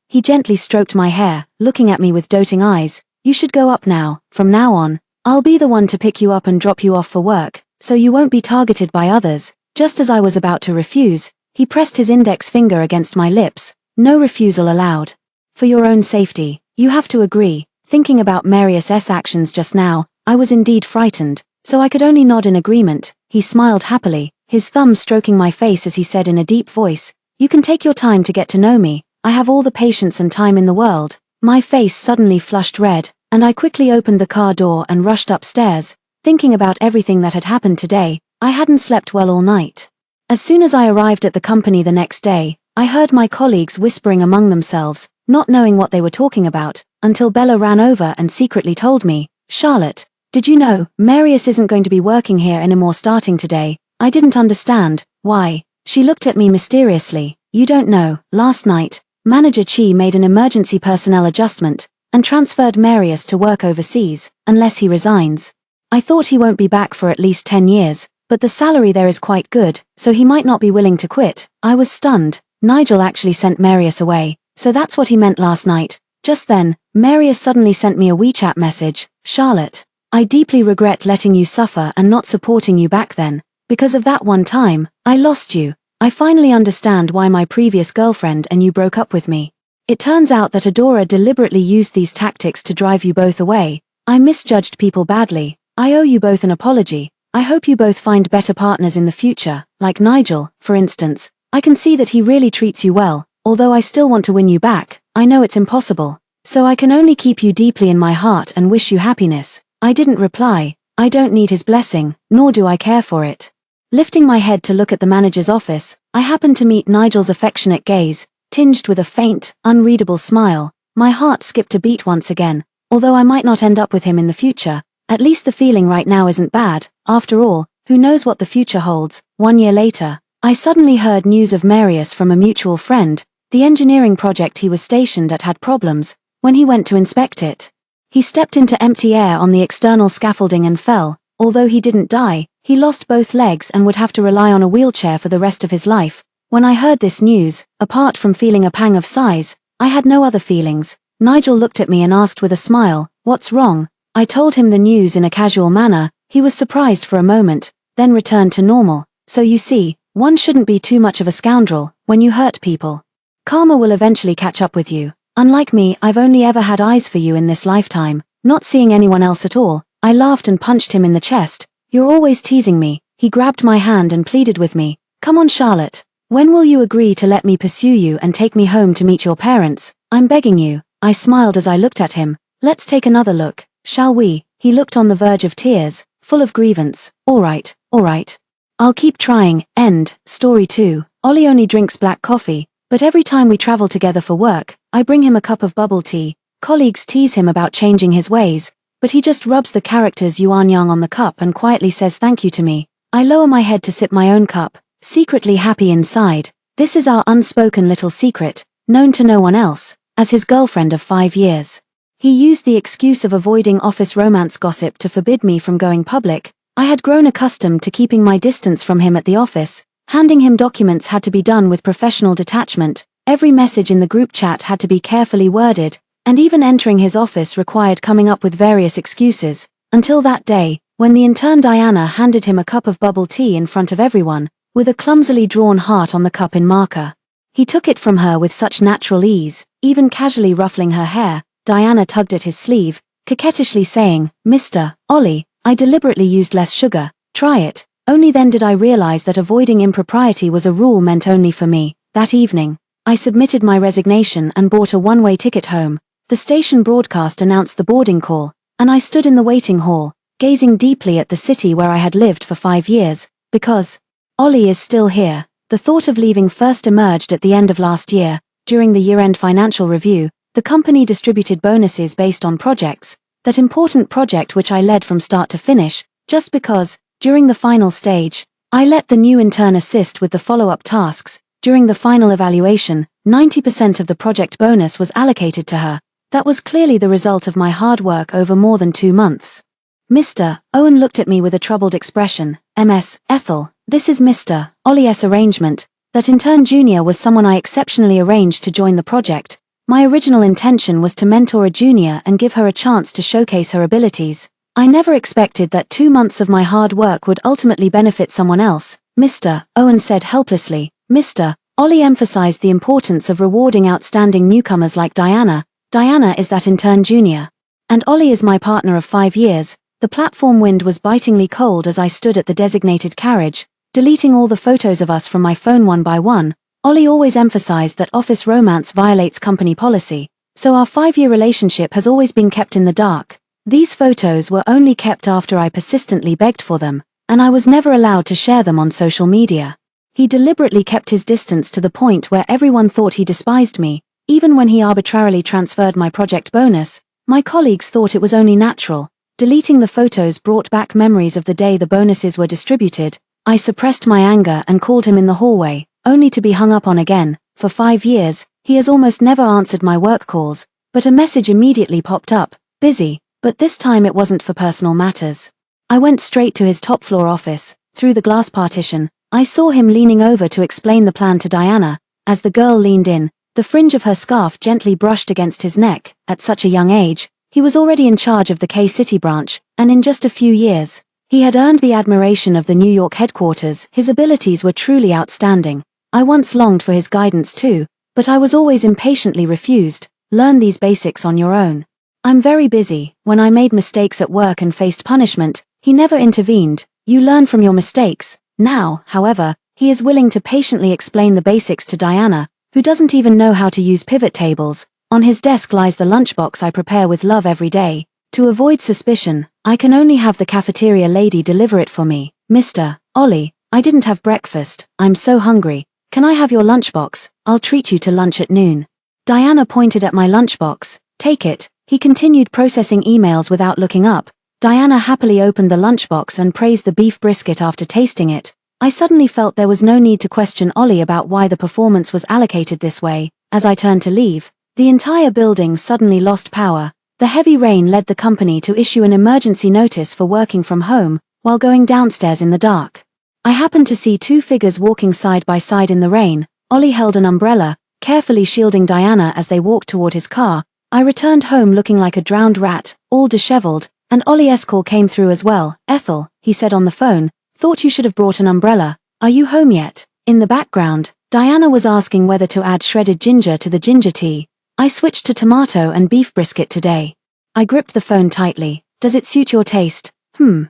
He gently stroked my hair, looking at me with doting eyes. "You should go up now. From now on, I'll be the one to pick you up and drop you off for work, so you won't be targeted by others." Just as I was about to refuse, he pressed his index finger against my lips. "No refusal allowed. For your own safety, you have to agree." Thinking about Marius's actions just now, I was indeed frightened, so I could only nod in agreement. He smiled happily, his thumb stroking my face as he said in a deep voice, "You can take your time to get to know me. I have all the patience and time in the world." My face suddenly flushed red, and I quickly opened the car door and rushed upstairs. Thinking about everything that had happened today, I hadn't slept well all night. As soon as I arrived at the company the next day, I heard my colleagues whispering among themselves, not knowing what they were talking about, until Bella ran over and secretly told me, "Charlotte, did you know, Marius isn't going to be working here anymore starting today?" I didn't understand. "Why?" She looked at me mysteriously. "You don't know, last night, Manager Chi made an emergency personnel adjustment, and transferred Marius to work overseas, unless he resigns. I thought he won't be back for at least 10 years, but the salary there is quite good, so he might not be willing to quit." I was stunned. Nigel actually sent Marius away, so that's what he meant last night. Just then, Marius suddenly sent me a WeChat message. "Charlotte, I deeply regret letting you suffer and not supporting you back then. Because of that one time, I lost you. I finally understand why my previous girlfriend and you broke up with me. It turns out that Adora deliberately used these tactics to drive you both away. I misjudged people badly. I owe you both an apology. I hope you both find better partners in the future, like Nigel, for instance. I can see that he really treats you well, although I still want to win you back. I know it's impossible. So I can only keep you deeply in my heart and wish you happiness." I didn't reply. I don't need his blessing, nor do I care for it. Lifting my head to look at the manager's office, I happened to meet Nigel's affectionate gaze, tinged with a faint, unreadable smile. My heart skipped a beat once again. Although I might not end up with him in the future, at least the feeling right now isn't bad. After all, who knows what the future holds? 1 year later, I suddenly heard news of Marius from a mutual friend. The engineering project he was stationed at had problems. When he went to inspect it, he stepped into empty air on the external scaffolding and fell. although he didn't die, he lost both legs and would have to rely on a wheelchair for the rest of his life. When I heard this news, apart from feeling a pang of sighs, I had no other feelings. Nigel looked at me and asked with a smile, "What's wrong?" I told him the news in a casual manner. He was surprised for a moment, then returned to normal. "So you see, one shouldn't be too much of a scoundrel when you hurt people. Karma will eventually catch up with you. Unlike me, I've only ever had eyes for you in this lifetime, not seeing anyone else at all." I laughed and punched him in the chest. "You're always teasing me." He grabbed my hand and pleaded with me. "Come on, Charlotte. When will you agree to let me pursue you and take me home to meet your parents? I'm begging you." I smiled as I looked at him. "Let's take another look, shall we?" He looked on the verge of tears, full of grievance. All right. I'll keep trying." End. Story 2. Ollie only drinks black coffee, but every time we travel together for work, I bring him a cup of bubble tea. Colleagues tease him about changing his ways, but he just rubs the characters Yuan Yang on the cup and quietly says thank you to me. I lower my head to sip my own cup, secretly happy inside. This is our unspoken little secret, known to no one else, as his girlfriend of 5 years. He used the excuse of avoiding office romance gossip to forbid me from going public. I had grown accustomed to keeping my distance from him at the office. Handing him documents had to be done with professional detachment, every message in the group chat had to be carefully worded, and even entering his office required coming up with various excuses, until that day, when the intern Diana handed him a cup of bubble tea in front of everyone, with a clumsily drawn heart on the cup in marker. He took it from her with such natural ease, even casually ruffling her hair. Diana tugged at his sleeve, coquettishly saying, "Mr. Ollie, I deliberately used less sugar, try it." Only then did I realize that avoiding impropriety was a rule meant only for me. That evening, I submitted my resignation and bought a one-way ticket home. The station broadcast announced the boarding call, and I stood in the waiting hall, gazing deeply at the city where I had lived for 5 years, because Ollie is still here. The thought of leaving first emerged at the end of last year. During the year-end financial review, the company distributed bonuses based on projects, that important project which I led from start to finish, just because, during the final stage, I let the new intern assist with the follow-up tasks. During the final evaluation, 90% of the project bonus was allocated to her. That was clearly the result of my hard work over more than 2 months. Mr. Owen looked at me with a troubled expression. "Ms. Ethel, this is Mr. Ollie's arrangement." That intern junior was someone I exceptionally arranged to join the project. My original intention was to mentor a junior and give her a chance to showcase her abilities. I never expected that 2 months of my hard work would ultimately benefit someone else. Mr. Owen said helplessly. Mr. Ollie emphasized the importance of rewarding outstanding newcomers like Diana. Diana is that intern junior. And Ollie is my partner of 5 years. The platform wind was bitingly cold as I stood at the designated carriage, deleting all the photos of us from my phone one by one. Ollie always emphasized that office romance violates company policy, so our 5-year relationship has always been kept in the dark. These photos were only kept after I persistently begged for them, and I was never allowed to share them on social media. He deliberately kept his distance to the point where everyone thought he despised me. Even when he arbitrarily transferred my project bonus, my colleagues thought it was only natural. Deleting the photos brought back memories of the day the bonuses were distributed. I suppressed my anger and called him in the hallway, only to be hung up on again. For 5 years, he has almost never answered my work calls, but a message immediately popped up, busy, but this time it wasn't for personal matters. I went straight to his top-floor office. Through the glass partition, I saw him leaning over to explain the plan to Diana. As the girl leaned in, the fringe of her scarf gently brushed against his neck. At such a young age, he was already in charge of the K-City branch, and in just a few years, he had earned the admiration of the New York headquarters. His abilities were truly outstanding. I once longed for his guidance too, but I was always impatiently refused. Learn these basics on your own. I'm very busy. When I made mistakes at work and faced punishment, he never intervened. You learn from your mistakes. Now, however, he is willing to patiently explain the basics to Diana, who doesn't even know how to use pivot tables. On his desk lies the lunchbox I prepare with love every day. To avoid suspicion, I can only have the cafeteria lady deliver it for me. "Mr. Ollie, I didn't have breakfast. I'm so hungry. Can I have your lunchbox? I'll treat you to lunch at noon." Diana pointed at my lunchbox. "Take it." He continued processing emails without looking up. Diana happily opened the lunchbox and praised the beef brisket after tasting it. I suddenly felt there was no need to question Ollie about why the performance was allocated this way. As I turned to leave, the entire building suddenly lost power. The heavy rain led the company to issue an emergency notice for working from home. while going downstairs in the dark. I happened to see two figures walking side by side in the rain. Ollie held an umbrella, carefully shielding Diana as they walked toward his car. I returned home looking like a drowned rat, all disheveled, and Ollie's call came through as well. "Ethel," he said on the phone, "thought you should have brought an umbrella. Are you home yet?" In the background, Diana was asking whether to add shredded ginger to the ginger tea. "I switched to tomato and beef brisket today." I gripped the phone tightly. "Does it suit your taste?"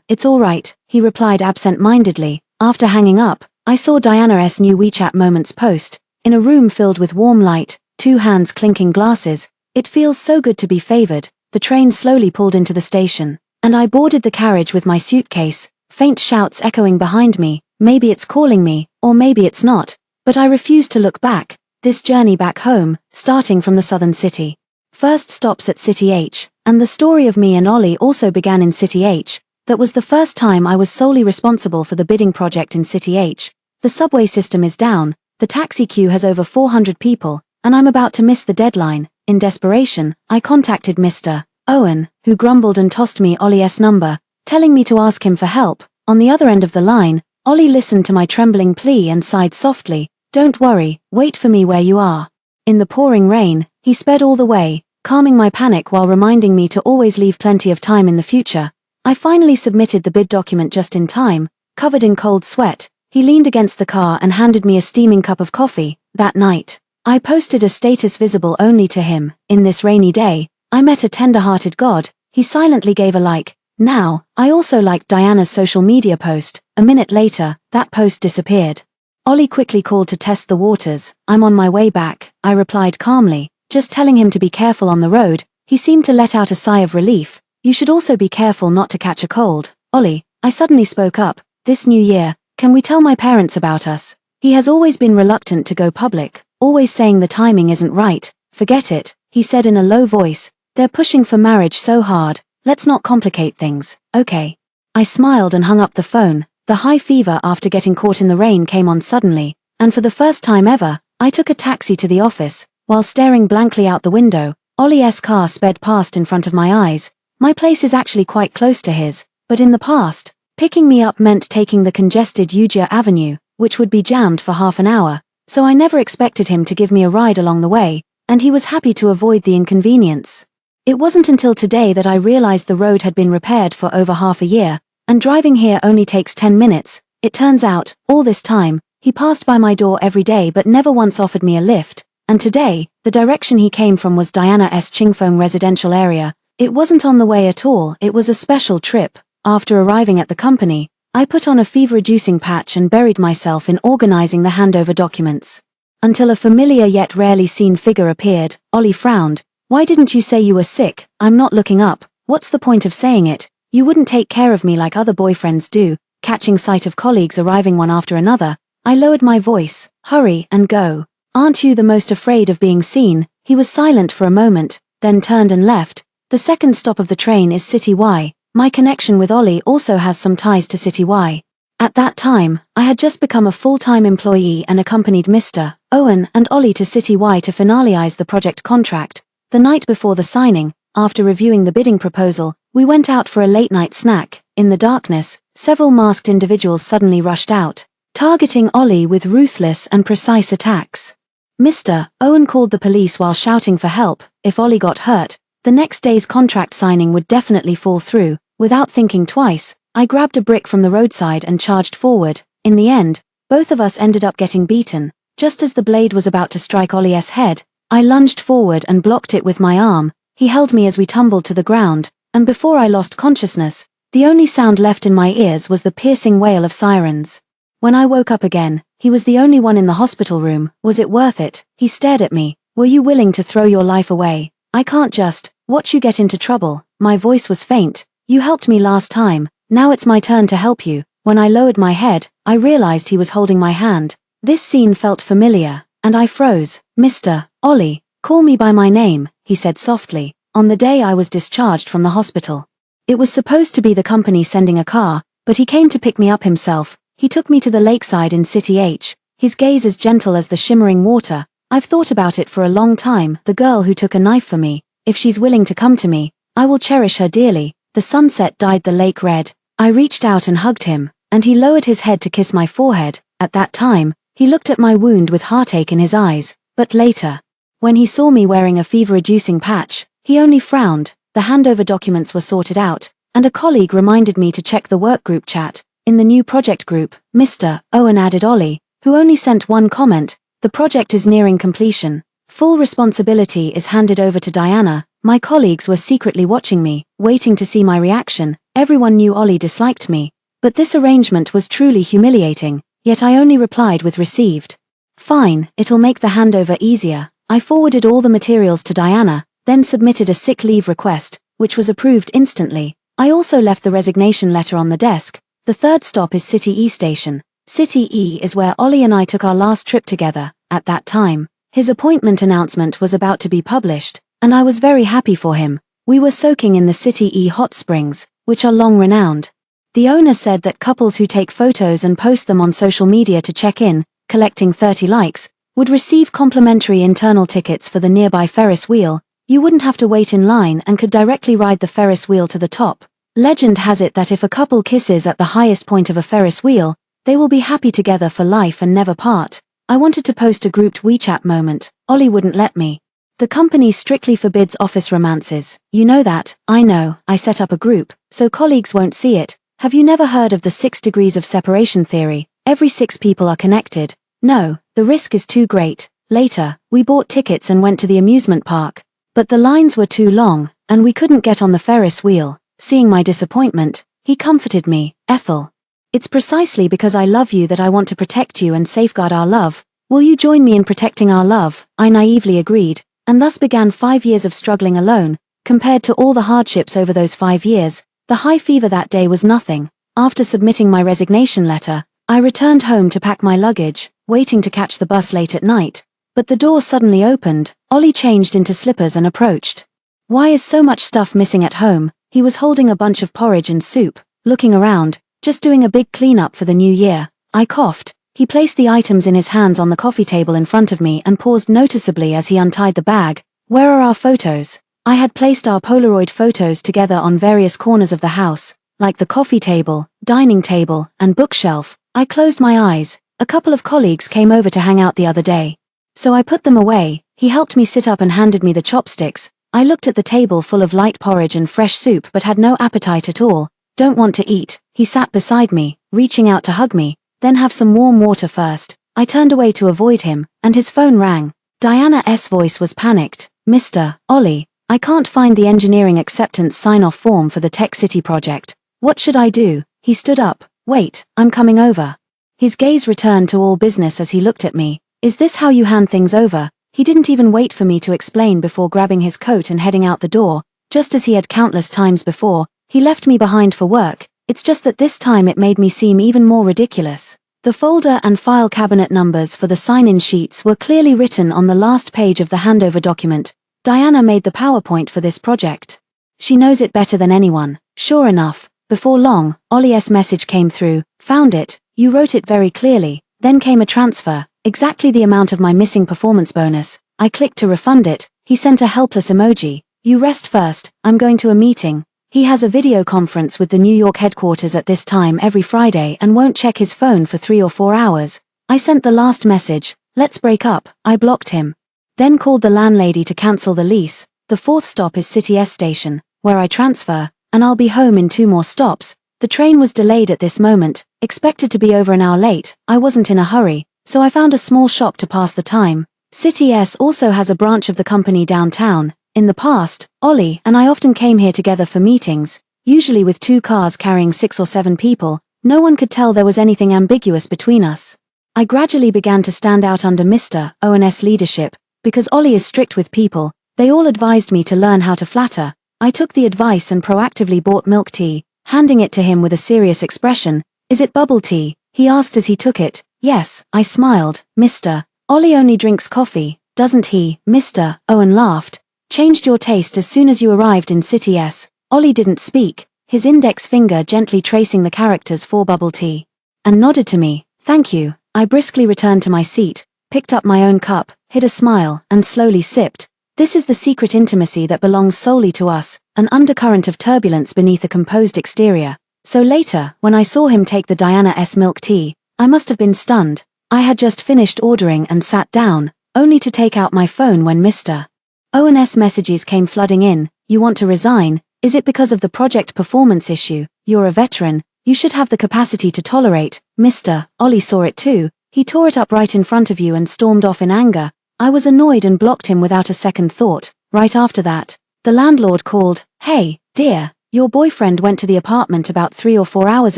It's all right," he replied absent-mindedly. After hanging up, I saw Diana's new WeChat Moments post. "In a room filled with warm light, two hands clinking glasses. It feels so good to be favored." The train slowly pulled into the station, and I boarded the carriage with my suitcase, faint shouts echoing behind me. Maybe it's calling me, or maybe it's not. But I refused to look back. This journey back home, starting from the southern city. First stops at City H, and the story of me and Ollie also began in City H. That was the first time I was solely responsible for the bidding project in City H. The subway system is down, the taxi queue has over 400 people, and I'm about to miss the deadline. In desperation, I contacted Mr. Owen, who grumbled and tossed me Ollie's number, telling me to ask him for help. On the other end of the line, Ollie listened to my trembling plea and sighed softly. "Don't worry, wait for me where you are." In the pouring rain, he sped all the way, calming my panic while reminding me to always leave plenty of time in the future. I finally submitted the bid document just in time. Covered in cold sweat, he leaned against the car and handed me a steaming cup of coffee. That night, I posted a status visible only to him. "In this rainy day, I met a tender-hearted God." He silently gave a like. Now, I also liked Diana's social media post. A minute later, that post disappeared. Ollie quickly called to test the waters. "I'm on my way back," I replied calmly, just telling him to be careful on the road. He seemed to let out a sigh of relief. "You should also be careful not to catch a cold." "Ollie," I suddenly spoke up, "this new year, can we tell my parents about us?" He has always been reluctant to go public, always saying the timing isn't right. "Forget it," he said in a low voice. "They're pushing for marriage so hard, let's not complicate things." "Okay." I smiled and hung up the phone. The high fever after getting caught in the rain came on suddenly, and for the first time ever, I took a taxi to the office. While staring blankly out the window, Ollie's car sped past in front of my eyes. My place is actually quite close to his, but in the past, picking me up meant taking the congested Ugia Avenue, which would be jammed for half an hour, so I never expected him to give me a ride along the way, and he was happy to avoid the inconvenience. It wasn't until today that I realized the road had been repaired for over half a year, and driving here only takes 10 minutes. It turns out, all this time, he passed by my door every day but never once offered me a lift, and today, the direction he came from was Diana's Chingfeng residential area. It wasn't on the way at all, it was a special trip. After arriving at the company, I put on a fever-reducing patch and buried myself in organizing the handover documents. Until a familiar yet rarely seen figure appeared. Ollie frowned. "Why didn't you say you were sick?" "I'm not looking up. What's the point of saying it? You wouldn't take care of me like other boyfriends do." Catching sight of colleagues arriving one after another, I lowered my voice. "Hurry and go. Aren't you the most afraid of being seen?" He was silent for a moment, then turned and left. The second stop of the train is City Y. My connection with Ollie also has some ties to City Y. At that time, I had just become a full-time employee and accompanied Mr. Owen and Ollie to City Y to finalize the project contract. The night before the signing, after reviewing the bidding proposal, we went out for a late-night snack. In the darkness, several masked individuals suddenly rushed out, targeting Ollie with ruthless and precise attacks. Mr. Owen called the police while shouting for help. If Ollie got hurt, the next day's contract signing would definitely fall through. Without thinking twice, I grabbed a brick from the roadside and charged forward. In the end, both of us ended up getting beaten. Just as the blade was about to strike Ollie's head, I lunged forward and blocked it with my arm. He held me as we tumbled to the ground, and before I lost consciousness, the only sound left in my ears was the piercing wail of sirens. When I woke up again, he was the only one in the hospital room. "Was it worth it?" He stared at me. "Were you willing to throw your life away? I can't just watch you get into trouble." My voice was faint. "You helped me last time, now it's my turn to help you." When I lowered my head, I realized he was holding my hand. This scene felt familiar, and I froze. "Mr. Ollie, call me by my name," he said softly. On the day I was discharged from the hospital. It was supposed to be the company sending a car, but he came to pick me up himself. He took me to the lakeside in City H, his gaze as gentle as the shimmering water. "I've thought about it for a long time. The girl who took a knife for me, if she's willing to come to me, I will cherish her dearly." The sunset dyed the lake red. I reached out and hugged him, and he lowered his head to kiss my forehead. At that time, he looked at my wound with heartache in his eyes, but later, when he saw me wearing a fever-reducing patch, he only frowned. The handover documents were sorted out, and a colleague reminded me to check the workgroup chat. In the new project group, Mr. Owen added Ollie, who only sent one comment: "The project is nearing completion. Full responsibility is handed over to Diana." My colleagues were secretly watching me, waiting to see my reaction. Everyone knew Ollie disliked me, but this arrangement was truly humiliating, yet I only replied with "received." "Fine, it'll make the handover easier." I forwarded all the materials to Diana, then submitted a sick leave request, which was approved instantly. I also left the resignation letter on the desk. The third stop is City E Station. City E is where Ollie and I took our last trip together. At that time, his appointment announcement was about to be published, and I was very happy for him. We were soaking in the City E hot springs, which are long renowned. The owner said that couples who take photos and post them on social media to check in, collecting 30 likes, would receive complimentary internal tickets for the nearby Ferris wheel. You wouldn't have to wait in line and could directly ride the Ferris wheel to the top. Legend has it that if a couple kisses at the highest point of a Ferris wheel, they will be happy together for life and never part. I wanted to post a grouped WeChat moment. Ollie wouldn't let me. The company strictly forbids office romances. You know that. I know. I set up a group, so colleagues won't see it. Have you never heard of the 6 degrees of separation theory? Every 6 people are connected. No, the risk is too great. Later, we bought tickets and went to the amusement park. But the lines were too long, and we couldn't get on the Ferris wheel. Seeing my disappointment, he comforted me. "Ethel, it's precisely because I love you that I want to protect you and safeguard our love. Will you join me in protecting our love?" I naively agreed, and thus began 5 years of struggling alone. Compared to all the hardships over those 5 years, the high fever that day was nothing. After submitting my resignation letter, I returned home to pack my luggage, waiting to catch the bus late at night. But the door suddenly opened. Ollie changed into slippers and approached. "Why is so much stuff missing at home?" He was holding a bunch of porridge and soup, looking around, just doing a big cleanup for the new year. I coughed. He placed the items in his hands on the coffee table in front of me and paused noticeably as he untied the bag. "Where are our photos?" I had placed our Polaroid photos together on various corners of the house, like the coffee table, dining table, and bookshelf. I closed my eyes. A couple of colleagues came over to hang out the other day, so I put them away. He helped me sit up and handed me the chopsticks. I looked at the table full of light porridge and fresh soup but had no appetite at all. "Don't want to eat." He sat beside me, reaching out to hug me. "Then have some warm water first." I turned away to avoid him, and his phone rang. Diana's voice was panicked. "Mr. Ollie, I can't find the engineering acceptance sign-off form for the Tech City project. What should I do?" He stood up. "Wait, I'm coming over." His gaze returned to all business as he looked at me. "Is this how you hand things over?" He didn't even wait for me to explain before grabbing his coat and heading out the door. Just as he had countless times before, he left me behind for work. It's just that this time it made me seem even more ridiculous. The folder and file cabinet numbers for the sign-in sheets were clearly written on the last page of the handover document. Diana made the PowerPoint for this project. She knows it better than anyone. Sure enough, before long, Ollie's message came through. "Found it. You wrote it very clearly." Then came a transfer, exactly the amount of my missing performance bonus. I clicked to refund it. He sent a helpless emoji. "You rest first, I'm going to a meeting." He has a video conference with the New York headquarters at this time every Friday and won't check his phone for 3 or 4 hours. I sent the last message, "Let's break up." I blocked him. Then called the landlady to cancel the lease. The 4th stop is City S Station, where I transfer, and I'll be home in 2 more stops. The train was delayed at this moment, expected to be over an hour late. I wasn't in a hurry, so I found a small shop to pass the time. City S also has a branch of the company downtown. In the past, Ollie and I often came here together for meetings, usually with 2 cars carrying 6 or 7 people. No one could tell there was anything ambiguous between us. I gradually began to stand out under Mr. Owen's leadership. Because Ollie is strict with people, they all advised me to learn how to flatter. I took the advice and proactively bought milk tea, handing it to him with a serious expression. "Is it bubble tea?" he asked as he took it. "Yes," I smiled. "Mr. Ollie only drinks coffee, doesn't he?" Mr. Owen laughed. "Changed your taste as soon as you arrived in City S." Ollie didn't speak, his index finger gently tracing the characters for bubble tea, and nodded to me. "Thank you." I briskly returned to my seat, picked up my own cup, hid a smile, and slowly sipped. This is the secret intimacy that belongs solely to us, an undercurrent of turbulence beneath a composed exterior. So later, when I saw him take the Diana S milk tea, I must have been stunned. I had just finished ordering and sat down, only to take out my phone when Mr. Owen's messages came flooding in. You want to resign? Is it because of the project performance issue? You're a veteran. You should have the capacity to tolerate. Mr. Ollie saw it too. He tore it up right in front of you and stormed off in anger. I was annoyed and blocked him without a second thought. Right after that, the landlord called. Hey, dear, your boyfriend went to the apartment about 3 or 4 hours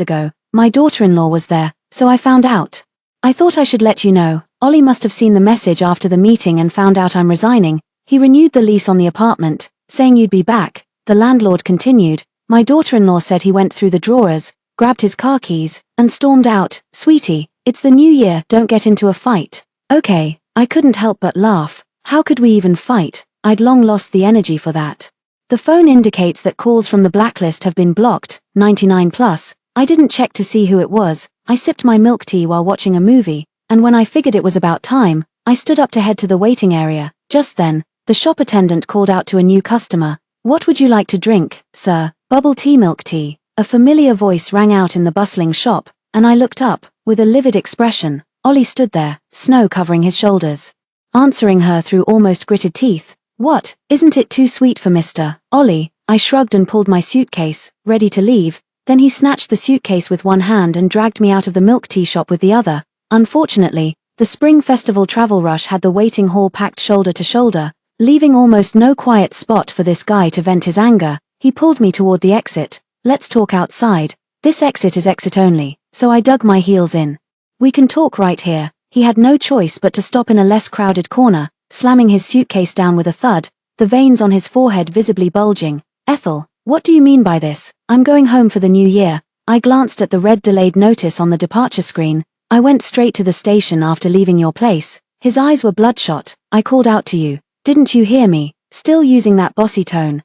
ago. My daughter-in-law was there, so I found out. I thought I should let you know. Ollie must have seen the message after the meeting and found out I'm resigning. He renewed the lease on the apartment, saying you'd be back. The landlord continued. My daughter-in-law said he went through the drawers, grabbed his car keys, and stormed out. Sweetie, it's the new year, don't get into a fight. Okay, I couldn't help but laugh. How could we even fight? I'd long lost the energy for that. The phone indicates that calls from the blacklist have been blocked, 99 plus. I didn't check to see who it was. I sipped my milk tea while watching a movie, and when I figured it was about time, I stood up to head to the waiting area. Just then, the shop attendant called out to a new customer. What would you like to drink, sir? Bubble tea, milk tea. A familiar voice rang out in the bustling shop, and I looked up, with a livid expression. Ollie stood there, snow covering his shoulders. Answering her through almost gritted teeth. What, isn't it too sweet for Mr. Ollie? I shrugged and pulled my suitcase, ready to leave. Then he snatched the suitcase with one hand and dragged me out of the milk tea shop with the other. Unfortunately, the Spring Festival travel rush had the waiting hall packed shoulder to shoulder, leaving almost no quiet spot for this guy to vent his anger. He pulled me toward the exit. Let's talk outside. This exit is exit only, so I dug my heels in. We can talk right here. He had no choice but to stop in a less crowded corner, slamming his suitcase down with a thud, the veins on his forehead visibly bulging. Ethel, what do you mean by this? I'm going home for the new year. I glanced at the red delayed notice on the departure screen. I went straight to the station after leaving your place. His eyes were bloodshot. I called out to you. Didn't you hear me? Still using that bossy tone.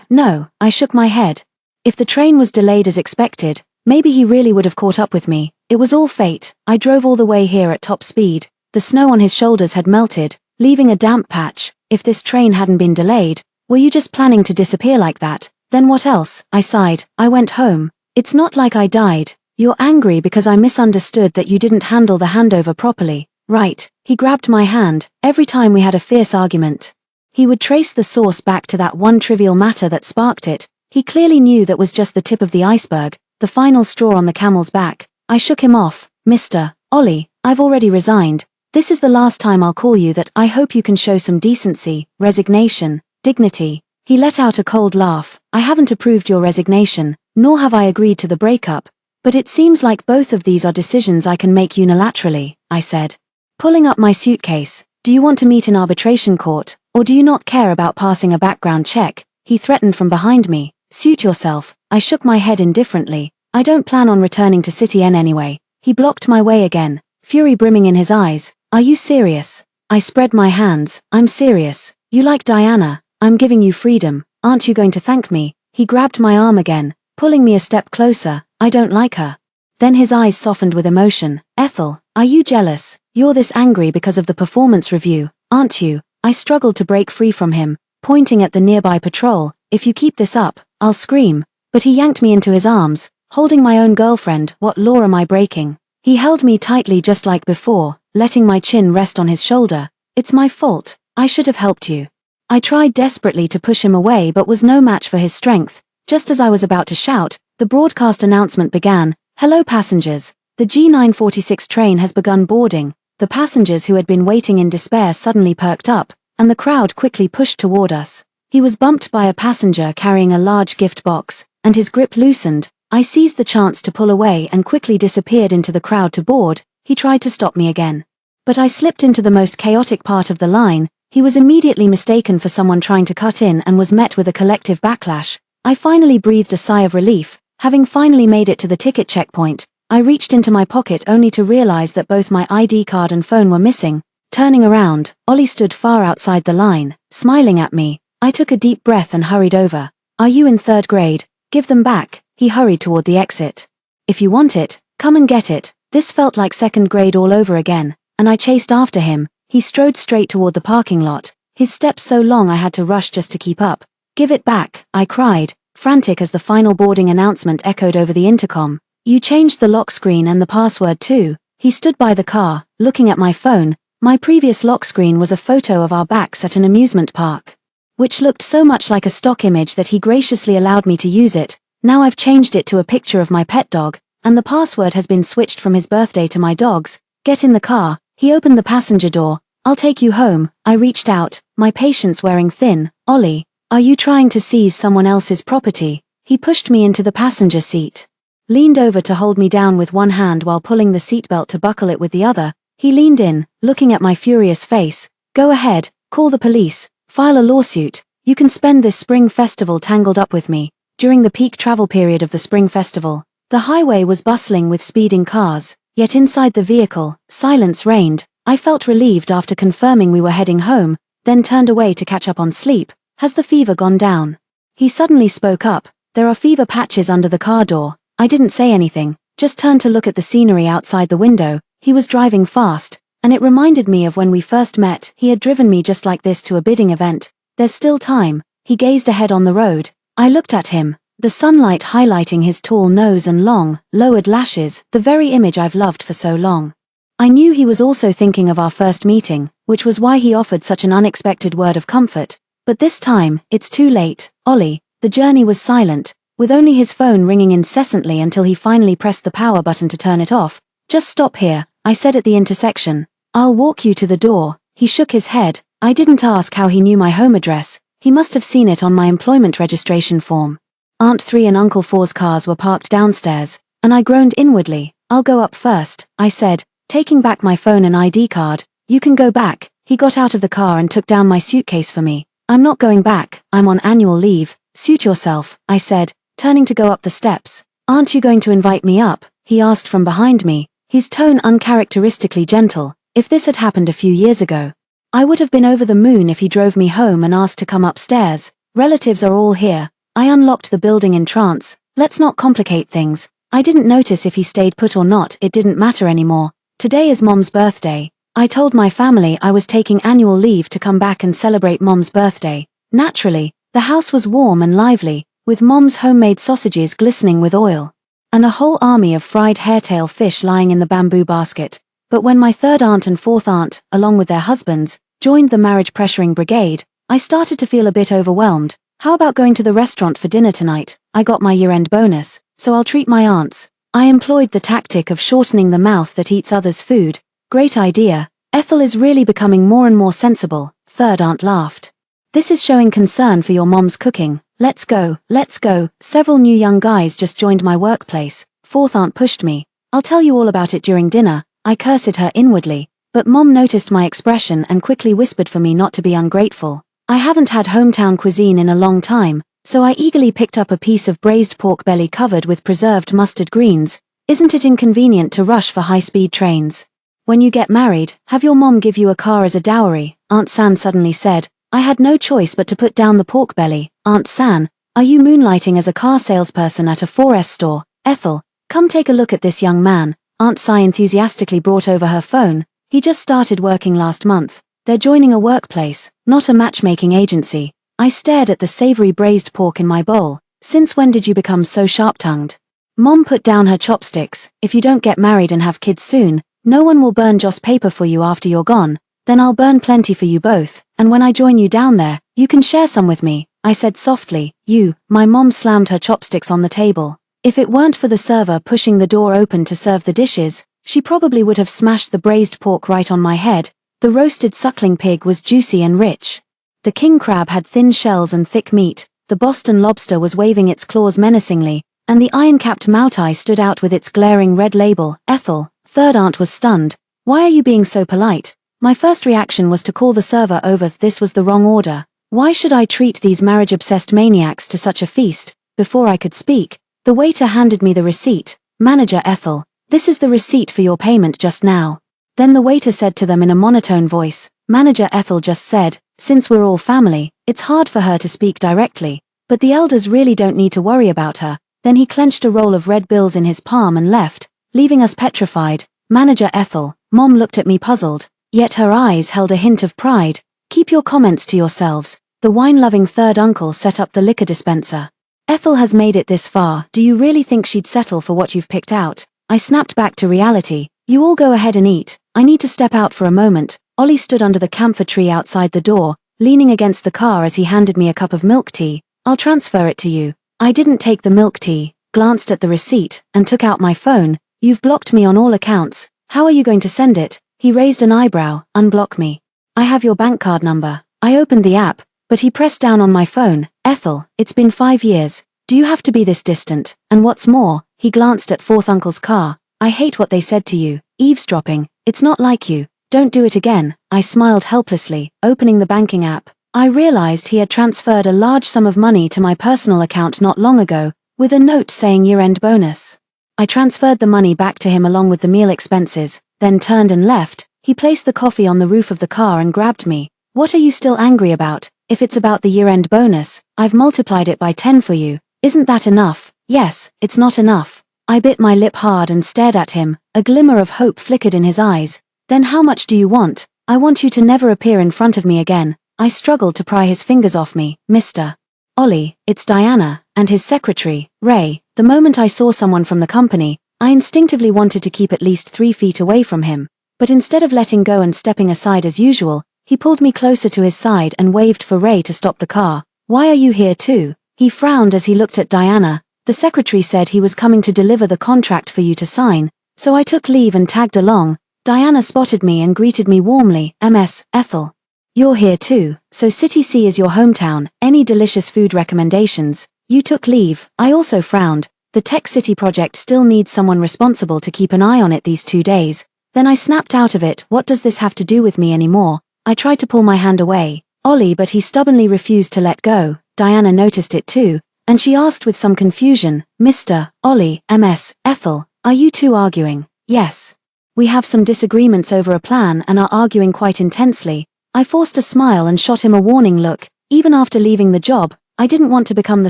No, I shook my head. If the train was delayed as expected, maybe he really would have caught up with me. It was all fate. I drove all the way here at top speed. The snow on his shoulders had melted, leaving a damp patch. If this train hadn't been delayed, were you just planning to disappear like that? Then what else? I sighed. I went home. It's not like I died. You're angry because I misunderstood that you didn't handle the handover properly. Right. He grabbed my hand. Every time we had a fierce argument, he would trace the source back to that one trivial matter that sparked it. He clearly knew that was just the tip of the iceberg, the final straw on the camel's back. I shook him off. Mr. Ollie, I've already resigned. This is the last time I'll call you that. I hope you can show some decency, resignation, dignity. He let out a cold laugh. I haven't approved your resignation, nor have I agreed to the breakup. But it seems like both of these are decisions I can make unilaterally, I said. Pulling up my suitcase. Do you want to meet in arbitration court, or do you not care about passing a background check? He threatened from behind me. Suit yourself. I shook my head indifferently. I don't plan on returning to City N anyway. He blocked my way again, fury brimming in his eyes. Are you serious? I spread my hands. I'm serious. You like Diana. I'm giving you freedom. Aren't you going to thank me? He grabbed my arm again, pulling me a step closer. I don't like her. Then his eyes softened with emotion. Ethel, are you jealous? You're this angry because of the performance review, aren't you? I struggled to break free from him, pointing at the nearby patrol. If you keep this up, I'll scream. But he yanked me into his arms, holding my own girlfriend. What law am I breaking? He held me tightly just like before, letting my chin rest on his shoulder. It's my fault. I should have helped you. I tried desperately to push him away but was no match for his strength. Just as I was about to shout, the broadcast announcement began. Hello passengers. The G946 train has begun boarding. The passengers who had been waiting in despair suddenly perked up, and the crowd quickly pushed toward us. He was bumped by a passenger carrying a large gift box, and his grip loosened. I seized the chance to pull away and quickly disappeared into the crowd to board. He tried to stop me again. But I slipped into the most chaotic part of the line. He was immediately mistaken for someone trying to cut in and was met with a collective backlash. I finally breathed a sigh of relief. Having finally made it to the ticket checkpoint, I reached into my pocket only to realize that both my ID card and phone were missing. Turning around, Ollie stood far outside the line, smiling at me. I took a deep breath and hurried over. Are you in third grade? Give them back. He hurried toward the exit. If you want it, come and get it. This felt like second grade all over again, and I chased after him. He strode straight toward the parking lot, his steps so long I had to rush just to keep up. Give it back, I cried, frantic as the final boarding announcement echoed over the intercom. "You changed the lock screen and the password too." He stood by the car, looking at my phone. My previous lock screen was a photo of our backs at an amusement park, which looked so much like a stock image that he graciously allowed me to use it. Now I've changed it to a picture of my pet dog, and the password has been switched from his birthday to my dog's. "Get in the car." He opened the passenger door. "I'll take you home." I reached out, my patience wearing thin. "Ollie, are you trying to seize someone else's property?" He pushed me into the passenger seat, leaned over to hold me down with one hand while pulling the seatbelt to buckle it with the other. He leaned in, looking at my furious face. "Go ahead, call the police, file a lawsuit. You can spend this spring festival tangled up with me." During the peak travel period of the spring festival, the highway was bustling with speeding cars, yet inside the vehicle, silence reigned. I felt relieved after confirming we were heading home, then turned away to catch up on sleep. "Has the fever gone down?" He suddenly spoke up. "There are fever patches under the car door." I didn't say anything, just turned to look at the scenery outside the window. He was driving fast, and it reminded me of when we first met. He had driven me just like this to a bidding event. "There's still time." He gazed ahead on the road. I looked at him, the sunlight highlighting his tall nose and long, lowered lashes, the very image I've loved for so long. I knew he was also thinking of our first meeting, which was why he offered such an unexpected word of comfort. But this time, "It's too late, Ollie." The journey was silent, with only his phone ringing incessantly until he finally pressed the power button to turn it off. "Just stop here," I said at the intersection. "I'll walk you to the door." He shook his head. I didn't ask how he knew my home address. He must have seen it on my employment registration form. Aunt 3 and Uncle 4's cars were parked downstairs, and I groaned inwardly. "I'll go up first," I said, taking back my phone and ID card. "You can go back." He got out of the car and took down my suitcase for me. "I'm not going back, I'm on annual leave." "Suit yourself," I said, turning to go up the steps. "Aren't you going to invite me up?" he asked from behind me, his tone uncharacteristically gentle. If this had happened a few years ago, I would have been over the moon if he drove me home and asked to come upstairs. "Relatives are all here." I unlocked the building in trance. Let's not complicate things. I didn't notice if he stayed put or not, it didn't matter anymore. "Today is Mom's birthday." I told my family I was taking annual leave to come back and celebrate Mom's birthday. Naturally, the house was warm and lively, with Mom's homemade sausages glistening with oil, and a whole army of fried hairtail fish lying in the bamboo basket. But when my third aunt and fourth aunt, along with their husbands, joined the marriage-pressuring brigade, I started to feel a bit overwhelmed. "How about going to the restaurant for dinner tonight? I got my year-end bonus, so I'll treat my aunts." I employed the tactic of shortening the mouth that eats others' food. "Great idea. Ethel is really becoming more and more sensible," third aunt laughed. "This is showing concern for your mom's cooking. Let's go, let's go." Several new young guys just joined my workplace. Fourth aunt pushed me. "I'll tell you all about it during dinner." I cursed her inwardly, but Mom noticed my expression and quickly whispered for me not to be ungrateful. I haven't had hometown cuisine in a long time, so I eagerly picked up a piece of braised pork belly covered with preserved mustard greens. "Isn't it inconvenient to rush for high-speed trains? When you get married, have your mom give you a car as a dowry," Aunt San suddenly said. I had no choice but to put down the pork belly. "Aunt San, are you moonlighting as a car salesperson at a 4S store?" "Ethel, come take a look at this young man." Aunt Sai enthusiastically brought over her phone. "He just started working last month. They're joining a workplace, not a matchmaking agency." I stared at the savory braised pork in my bowl. "Since when did you become so sharp-tongued?" Mom put down her chopsticks. "If you don't get married and have kids soon, no one will burn Joss paper for you after you're gone. Then I'll burn plenty for you both, and when I join you down there, you can share some with me," I said softly. "You." My mom slammed her chopsticks on the table. If it weren't for the server pushing the door open to serve the dishes, she probably would have smashed the braised pork right on my head. The roasted suckling pig was juicy and rich. The king crab had thin shells and thick meat, the Boston lobster was waving its claws menacingly, and the iron-capped moutai stood out with its glaring red label. "Ethel," third aunt was stunned. "Why are you being so polite?" My first reaction was to call the server over. This was the wrong order. Why should I treat these marriage-obsessed maniacs to such a feast? Before I could speak, the waiter handed me the receipt. "Manager Ethel, this is the receipt for your payment just now." Then the waiter said to them in a monotone voice, "Manager Ethel just said, since we're all family, it's hard for her to speak directly, but the elders really don't need to worry about her." Then he clenched a roll of red bills in his palm and left, leaving us petrified. "Manager Ethel," Mom looked at me puzzled, yet her eyes held a hint of pride. "Keep your comments to yourselves." The wine-loving third uncle set up the liquor dispenser. Ethel has made it this far, do you really think she'd settle for what you've picked out? I snapped back to reality. You all go ahead and eat, I need to step out for a moment. Ollie stood under the camphor tree outside the door, leaning against the car as he handed me a cup of milk tea. I'll transfer it to you. I didn't take the milk tea, glanced at the receipt, and took out my phone. You've blocked me on all accounts. How are you going to send it? He raised an eyebrow. Unblock me. I have your bank card number. I opened the app, but he pressed down on my phone. Ethel, it's been 5 years. Do you have to be this distant? And what's more, he glanced at fourth uncle's car. I hate what they said to you. Eavesdropping. It's not like you. Don't do it again. I smiled helplessly, opening the banking app. I realized he had transferred a large sum of money to my personal account not long ago, with a note saying year-end bonus. I transferred the money back to him along with the meal expenses, then turned and left. He placed the coffee on the roof of the car and grabbed me. What are you still angry about? If it's about the year-end bonus, I've multiplied it by 10 for you. Isn't that enough? Yes, it's not enough. I bit my lip hard and stared at him. A glimmer of hope flickered in his eyes. Then how much do you want? I want you to never appear in front of me again. I struggled to pry his fingers off me. Mr. Ollie, it's Diana, and his secretary, Ray. The moment I saw someone from the company, I instinctively wanted to keep at least 3 feet away from him. But instead of letting go and stepping aside as usual, he pulled me closer to his side and waved for Ray to stop the car. Why are you here too? He frowned as he looked at Diana. The secretary said he was coming to deliver the contract for you to sign, so I took leave and tagged along. Diana spotted me and greeted me warmly. Ms. Ethel. You're here too, so City C is your hometown. Any delicious food recommendations? You took leave. I also frowned. The Tech City project still needs someone responsible to keep an eye on it these 2 days. Then I snapped out of it. What does this have to do with me anymore? I tried to pull my hand away. Ollie, but he stubbornly refused to let go. Diana noticed it too, and she asked with some confusion, Mr. Ollie, Ms. Ethel, are you two arguing? Yes. We have some disagreements over a plan and are arguing quite intensely. I forced a smile and shot him a warning look. Even after leaving the job, I didn't want to become the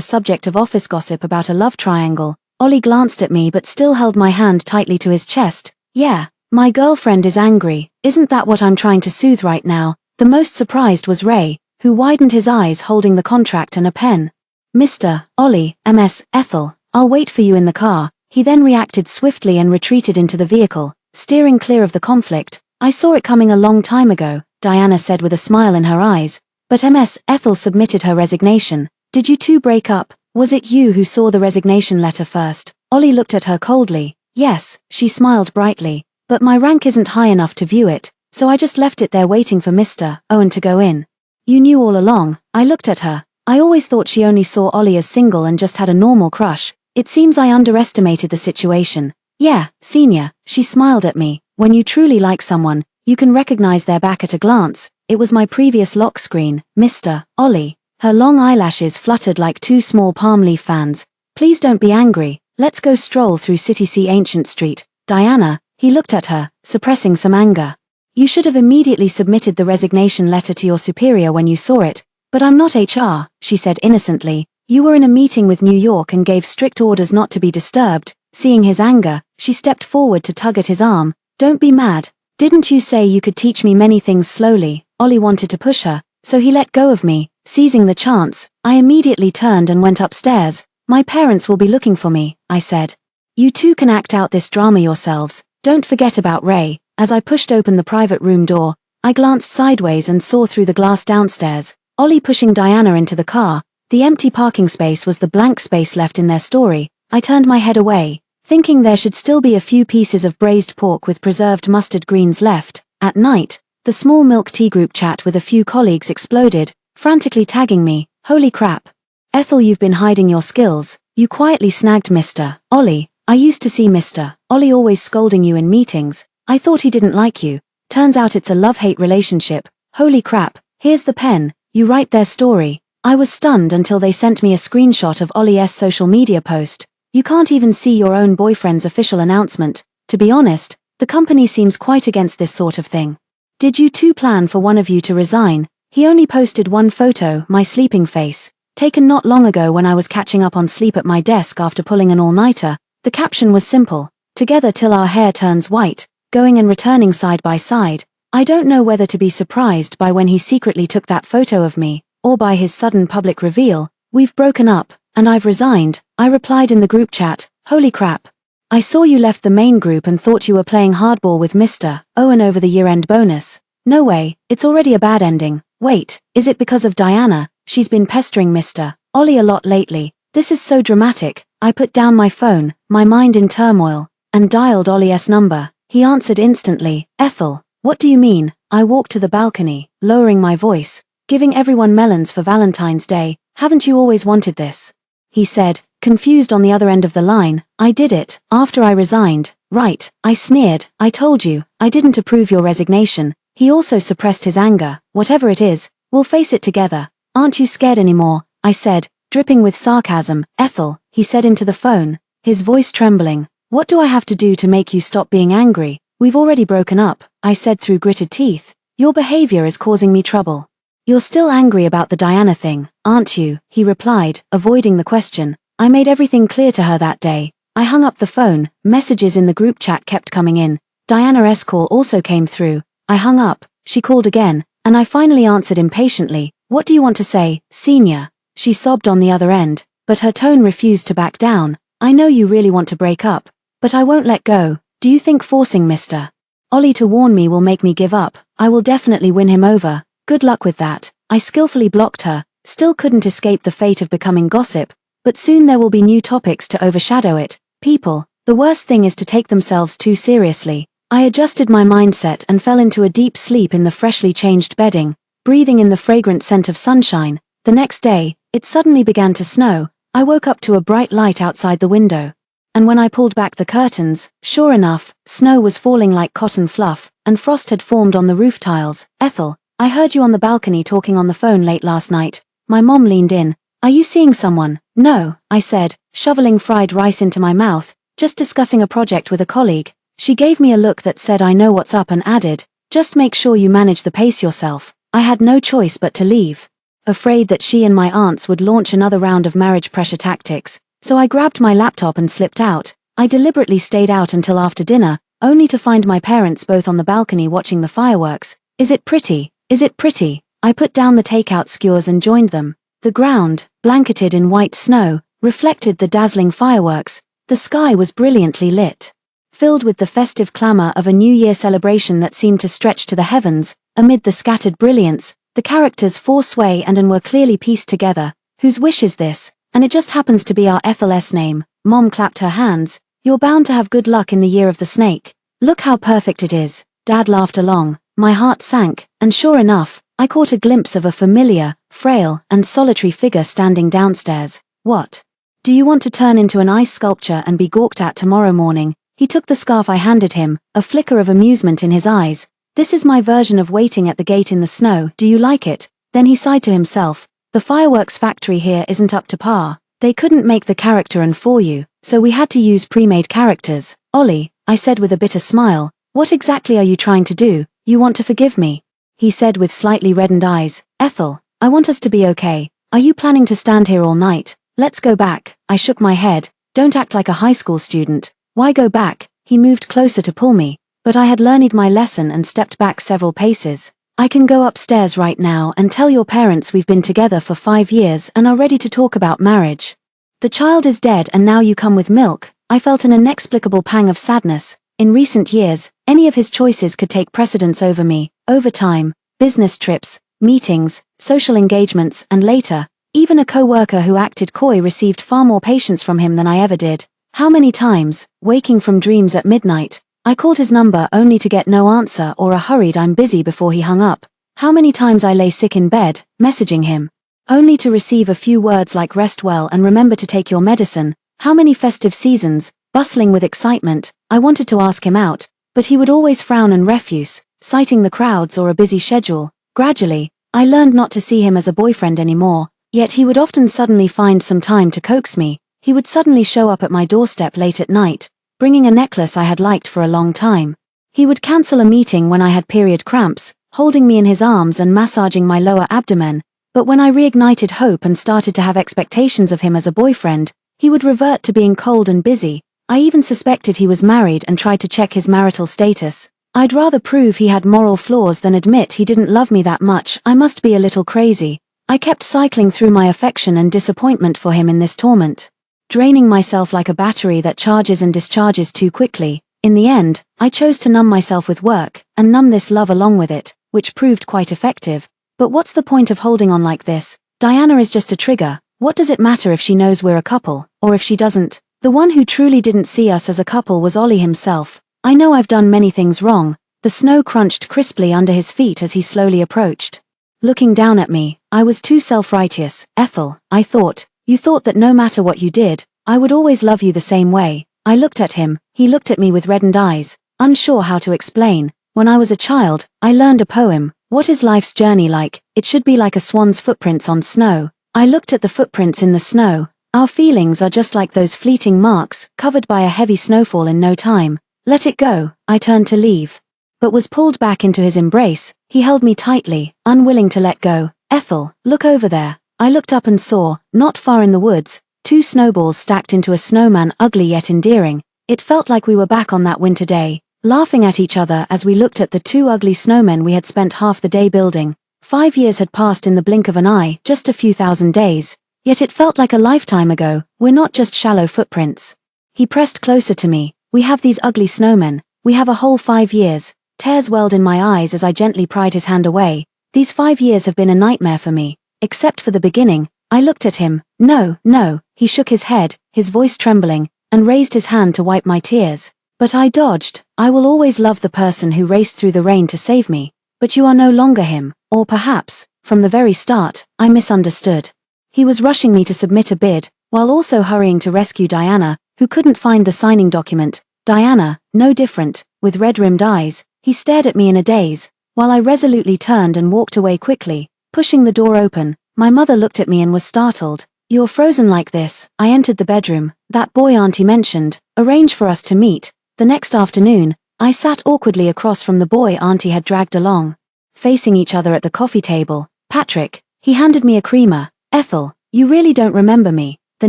subject of office gossip about a love triangle. Ollie glanced at me but still held my hand tightly to his chest. Yeah, my girlfriend is angry. Isn't that what I'm trying to soothe right now? The most surprised was Ray, who widened his eyes holding the contract and a pen. Mr. Ollie, Ms. Ethel, I'll wait for you in the car. He then reacted swiftly and retreated into the vehicle, steering clear of the conflict. I saw it coming a long time ago, Diana said with a smile in her eyes. But Ms. Ethel submitted her resignation. Did you two break up? Was it you who saw the resignation letter first? Ollie looked at her coldly. Yes, she smiled brightly. But my rank isn't high enough to view it, so I just left it there waiting for Mr. Owen to go in. You knew all along. I looked at her. I always thought she only saw Ollie as single and just had a normal crush. It seems I underestimated the situation. Yeah, senior, she smiled at me. When you truly like someone, you can recognize their back at a glance. It was my previous lock screen, Mr. Ollie. Her long eyelashes fluttered like 2 small palm leaf fans. Please don't be angry. Let's go stroll through City C Ancient Street. Diana, he looked at her, suppressing some anger. You should have immediately submitted the resignation letter to your superior when you saw it. But I'm not HR, she said innocently. You were in a meeting with New York and gave strict orders not to be disturbed. Seeing his anger, she stepped forward to tug at his arm. Don't be mad. Didn't you say you could teach me many things slowly? Ollie wanted to push her, so he let go of me. Seizing the chance, I immediately turned and went upstairs. My parents will be looking for me, I said. You two can act out this drama yourselves. Don't forget about Ray. As I pushed open the private room door, I glanced sideways and saw through the glass downstairs. Ollie pushing Diana into the car. The empty parking space was the blank space left in their story. I turned my head away, thinking there should still be a few pieces of braised pork with preserved mustard greens left. At night, the small milk tea group chat with a few colleagues exploded, frantically tagging me. Holy crap. Ethel, you've been hiding your skills. You quietly snagged Mr. Ollie. I used to see Mr. Ollie always scolding you in meetings. I thought he didn't like you. Turns out it's a love-hate relationship. Holy crap. Here's the pen. You write their story. I was stunned until they sent me a screenshot of Ollie's social media post. You can't even see your own boyfriend's official announcement. To be honest, the company seems quite against this sort of thing. Did you two plan for one of you to resign? He only posted one photo, my sleeping face, taken not long ago when I was catching up on sleep at my desk after pulling an all-nighter. The caption was simple. Together till our hair turns white, going and returning side by side. I don't know whether to be surprised by when he secretly took that photo of me, or by his sudden public reveal. We've broken up, And I've resigned, I replied in the group chat. Holy crap. I saw you left the main group and thought you were playing hardball with Mr. Owen over the year-end bonus. No way, it's already a bad ending. Wait, is it because of Diana? She's been pestering Mr. Ollie a lot lately. This is so dramatic. I put down my phone, my mind in turmoil, and dialed Ollie's number. He answered instantly. Ethel, what do you mean? I walked to the balcony, lowering my voice, giving everyone melons for Valentine's Day. Haven't you always wanted this? He said, confused on the other end of the line. I did it, after I resigned. Right, I sneered. I told you, I didn't approve your resignation. He also suppressed his anger. Whatever it is, we'll face it together. Aren't you scared anymore? I said, dripping with sarcasm. Ethel, he said into the phone, his voice trembling. What do I have to do to make you stop being angry? We've already broken up, I said through gritted teeth. Your behavior is causing me trouble. You're still angry about the Diana thing, aren't you? He replied, avoiding the question. I made everything clear to her that day. I hung up the phone. Messages in the group chat kept coming in. Diana's call also came through. I hung up. She called again, and I finally answered impatiently. What do you want to say, senior? She sobbed on the other end, but her tone refused to back down. I know you really want to break up, but I won't let go. Do you think forcing Mr. Ollie to warn me will make me give up? I will definitely win him over. Good luck with that. I skillfully blocked her, still couldn't escape the fate of becoming gossip, but soon there will be new topics to overshadow it. People, the worst thing is to take themselves too seriously. I adjusted my mindset and fell into a deep sleep in the freshly changed bedding, breathing in the fragrant scent of sunshine. The next day, it suddenly began to snow. I woke up to a bright light outside the window. And when I pulled back the curtains, sure enough, snow was falling like cotton fluff, and frost had formed on the roof tiles. Ethel, I heard you on the balcony talking on the phone late last night. My mom leaned in. Are you seeing someone? No, I said, shoveling fried rice into my mouth, just discussing a project with a colleague. She gave me a look that said I know what's up and added, just make sure you manage the pace yourself. I had no choice but to leave. Afraid that she and my aunts would launch another round of marriage pressure tactics, so I grabbed my laptop and slipped out. I deliberately stayed out until after dinner, only to find my parents both on the balcony watching the fireworks. Is it pretty? Is it pretty? I put down the takeout skewers and joined them. The ground, blanketed in white snow, reflected the dazzling fireworks. The sky was brilliantly lit, filled with the festive clamor of a New Year celebration that seemed to stretch to the heavens. Amid the scattered brilliance, the characters Forsway and were clearly pieced together. Whose wish is this? And it just happens to be our Ethel's name. Mom clapped her hands. You're bound to have good luck in the year of the snake. Look how perfect it is. Dad laughed along. My heart sank, and sure enough, I caught a glimpse of a familiar, frail, and solitary figure standing downstairs. What? Do you want to turn into an ice sculpture and be gawked at tomorrow morning? He took the scarf I handed him, a flicker of amusement in his eyes. This is my version of waiting at the gate in the snow. Do you like it? Then he sighed to himself. The fireworks factory here isn't up to par. They couldn't make the character and for you, so we had to use pre-made characters. Ollie, I said with a bitter smile, what exactly are you trying to do? You want to forgive me? He said with slightly reddened eyes. Ethel, I want us to be okay. Are you planning to stand here all night? Let's go back. I shook my head. Don't act like a high school student. Why go back? He moved closer to pull me, but I had learned my lesson and stepped back several paces. I can go upstairs right now and tell your parents we've been together for 5 years and are ready to talk about marriage. The child is dead and now you come with milk. I felt an inexplicable pang of sadness. In recent years, any of his choices could take precedence over me. Over time, business trips, meetings, social engagements, and later, even a co-worker who acted coy received far more patience from him than I ever did. How many times, waking from dreams at midnight, I called his number only to get no answer or a hurried "I'm busy" before he hung up. How many times I lay sick in bed, messaging him, only to receive a few words like "rest well and remember to take your medicine." How many festive seasons, bustling with excitement, I wanted to ask him out, but he would always frown and refuse, citing the crowds or a busy schedule. Gradually, I learned not to see him as a boyfriend anymore, yet he would often suddenly find some time to coax me. He would suddenly show up at my doorstep late at night, bringing a necklace I had liked for a long time. He would cancel a meeting when I had period cramps, holding me in his arms and massaging my lower abdomen, but when I reignited hope and started to have expectations of him as a boyfriend, he would revert to being cold and busy. I even suspected he was married and tried to check his marital status. I'd rather prove he had moral flaws than admit he didn't love me that much. I must be a little crazy. I kept cycling through my affection and disappointment for him in this torment, draining myself like a battery that charges and discharges too quickly. In the end, I chose to numb myself with work, and numb this love along with it, which proved quite effective. But what's the point of holding on like this? Diana is just a trigger. What does it matter if she knows we're a couple, or if she doesn't? The one who truly didn't see us as a couple was Ollie himself. I know I've done many things wrong. The snow crunched crisply under his feet as he slowly approached. Looking down at me, I was too self-righteous. Ethel, I thought, you thought that no matter what you did, I would always love you the same way. I looked at him, he looked at me with reddened eyes, unsure how to explain. When I was a child, I learned a poem. What is life's journey like? It should be like a swan's footprints on snow. I looked at the footprints in the snow. Our feelings are just like those fleeting marks, covered by a heavy snowfall in no time. Let it go. I turned to leave, but was pulled back into his embrace. He held me tightly, unwilling to let go. Ethel, look over there. I looked up and saw, not far in the woods, 2 snowballs stacked into a snowman, ugly yet endearing. It felt like we were back on that winter day, laughing at each other as we looked at the 2 ugly snowmen we had spent half the day building. 5 years had passed in the blink of an eye, just a few thousand days. Yet it felt like a lifetime ago. We're not just shallow footprints. He pressed closer to me. We have these ugly snowmen. We have a whole 5 years. Tears welled in my eyes as I gently pried his hand away. These 5 years have been a nightmare for me. Except for the beginning. I looked at him. No, no. He shook his head, his voice trembling, and raised his hand to wipe my tears. But I dodged. I will always love the person who raced through the rain to save me. But you are no longer him. Or perhaps, from the very start, I misunderstood. He was rushing me to submit a bid, while also hurrying to rescue Diana, who couldn't find the signing document. Diana, no different, with red-rimmed eyes. He stared at me in a daze, while I resolutely turned and walked away quickly, pushing the door open. My mother looked at me and was startled. You're frozen like this. I entered the bedroom. That boy Auntie mentioned, arranged for us to meet. The next afternoon, I sat awkwardly across from the boy Auntie had dragged along, facing each other at the coffee table. Patrick. He handed me a creamer. Ethel, you really don't remember me. The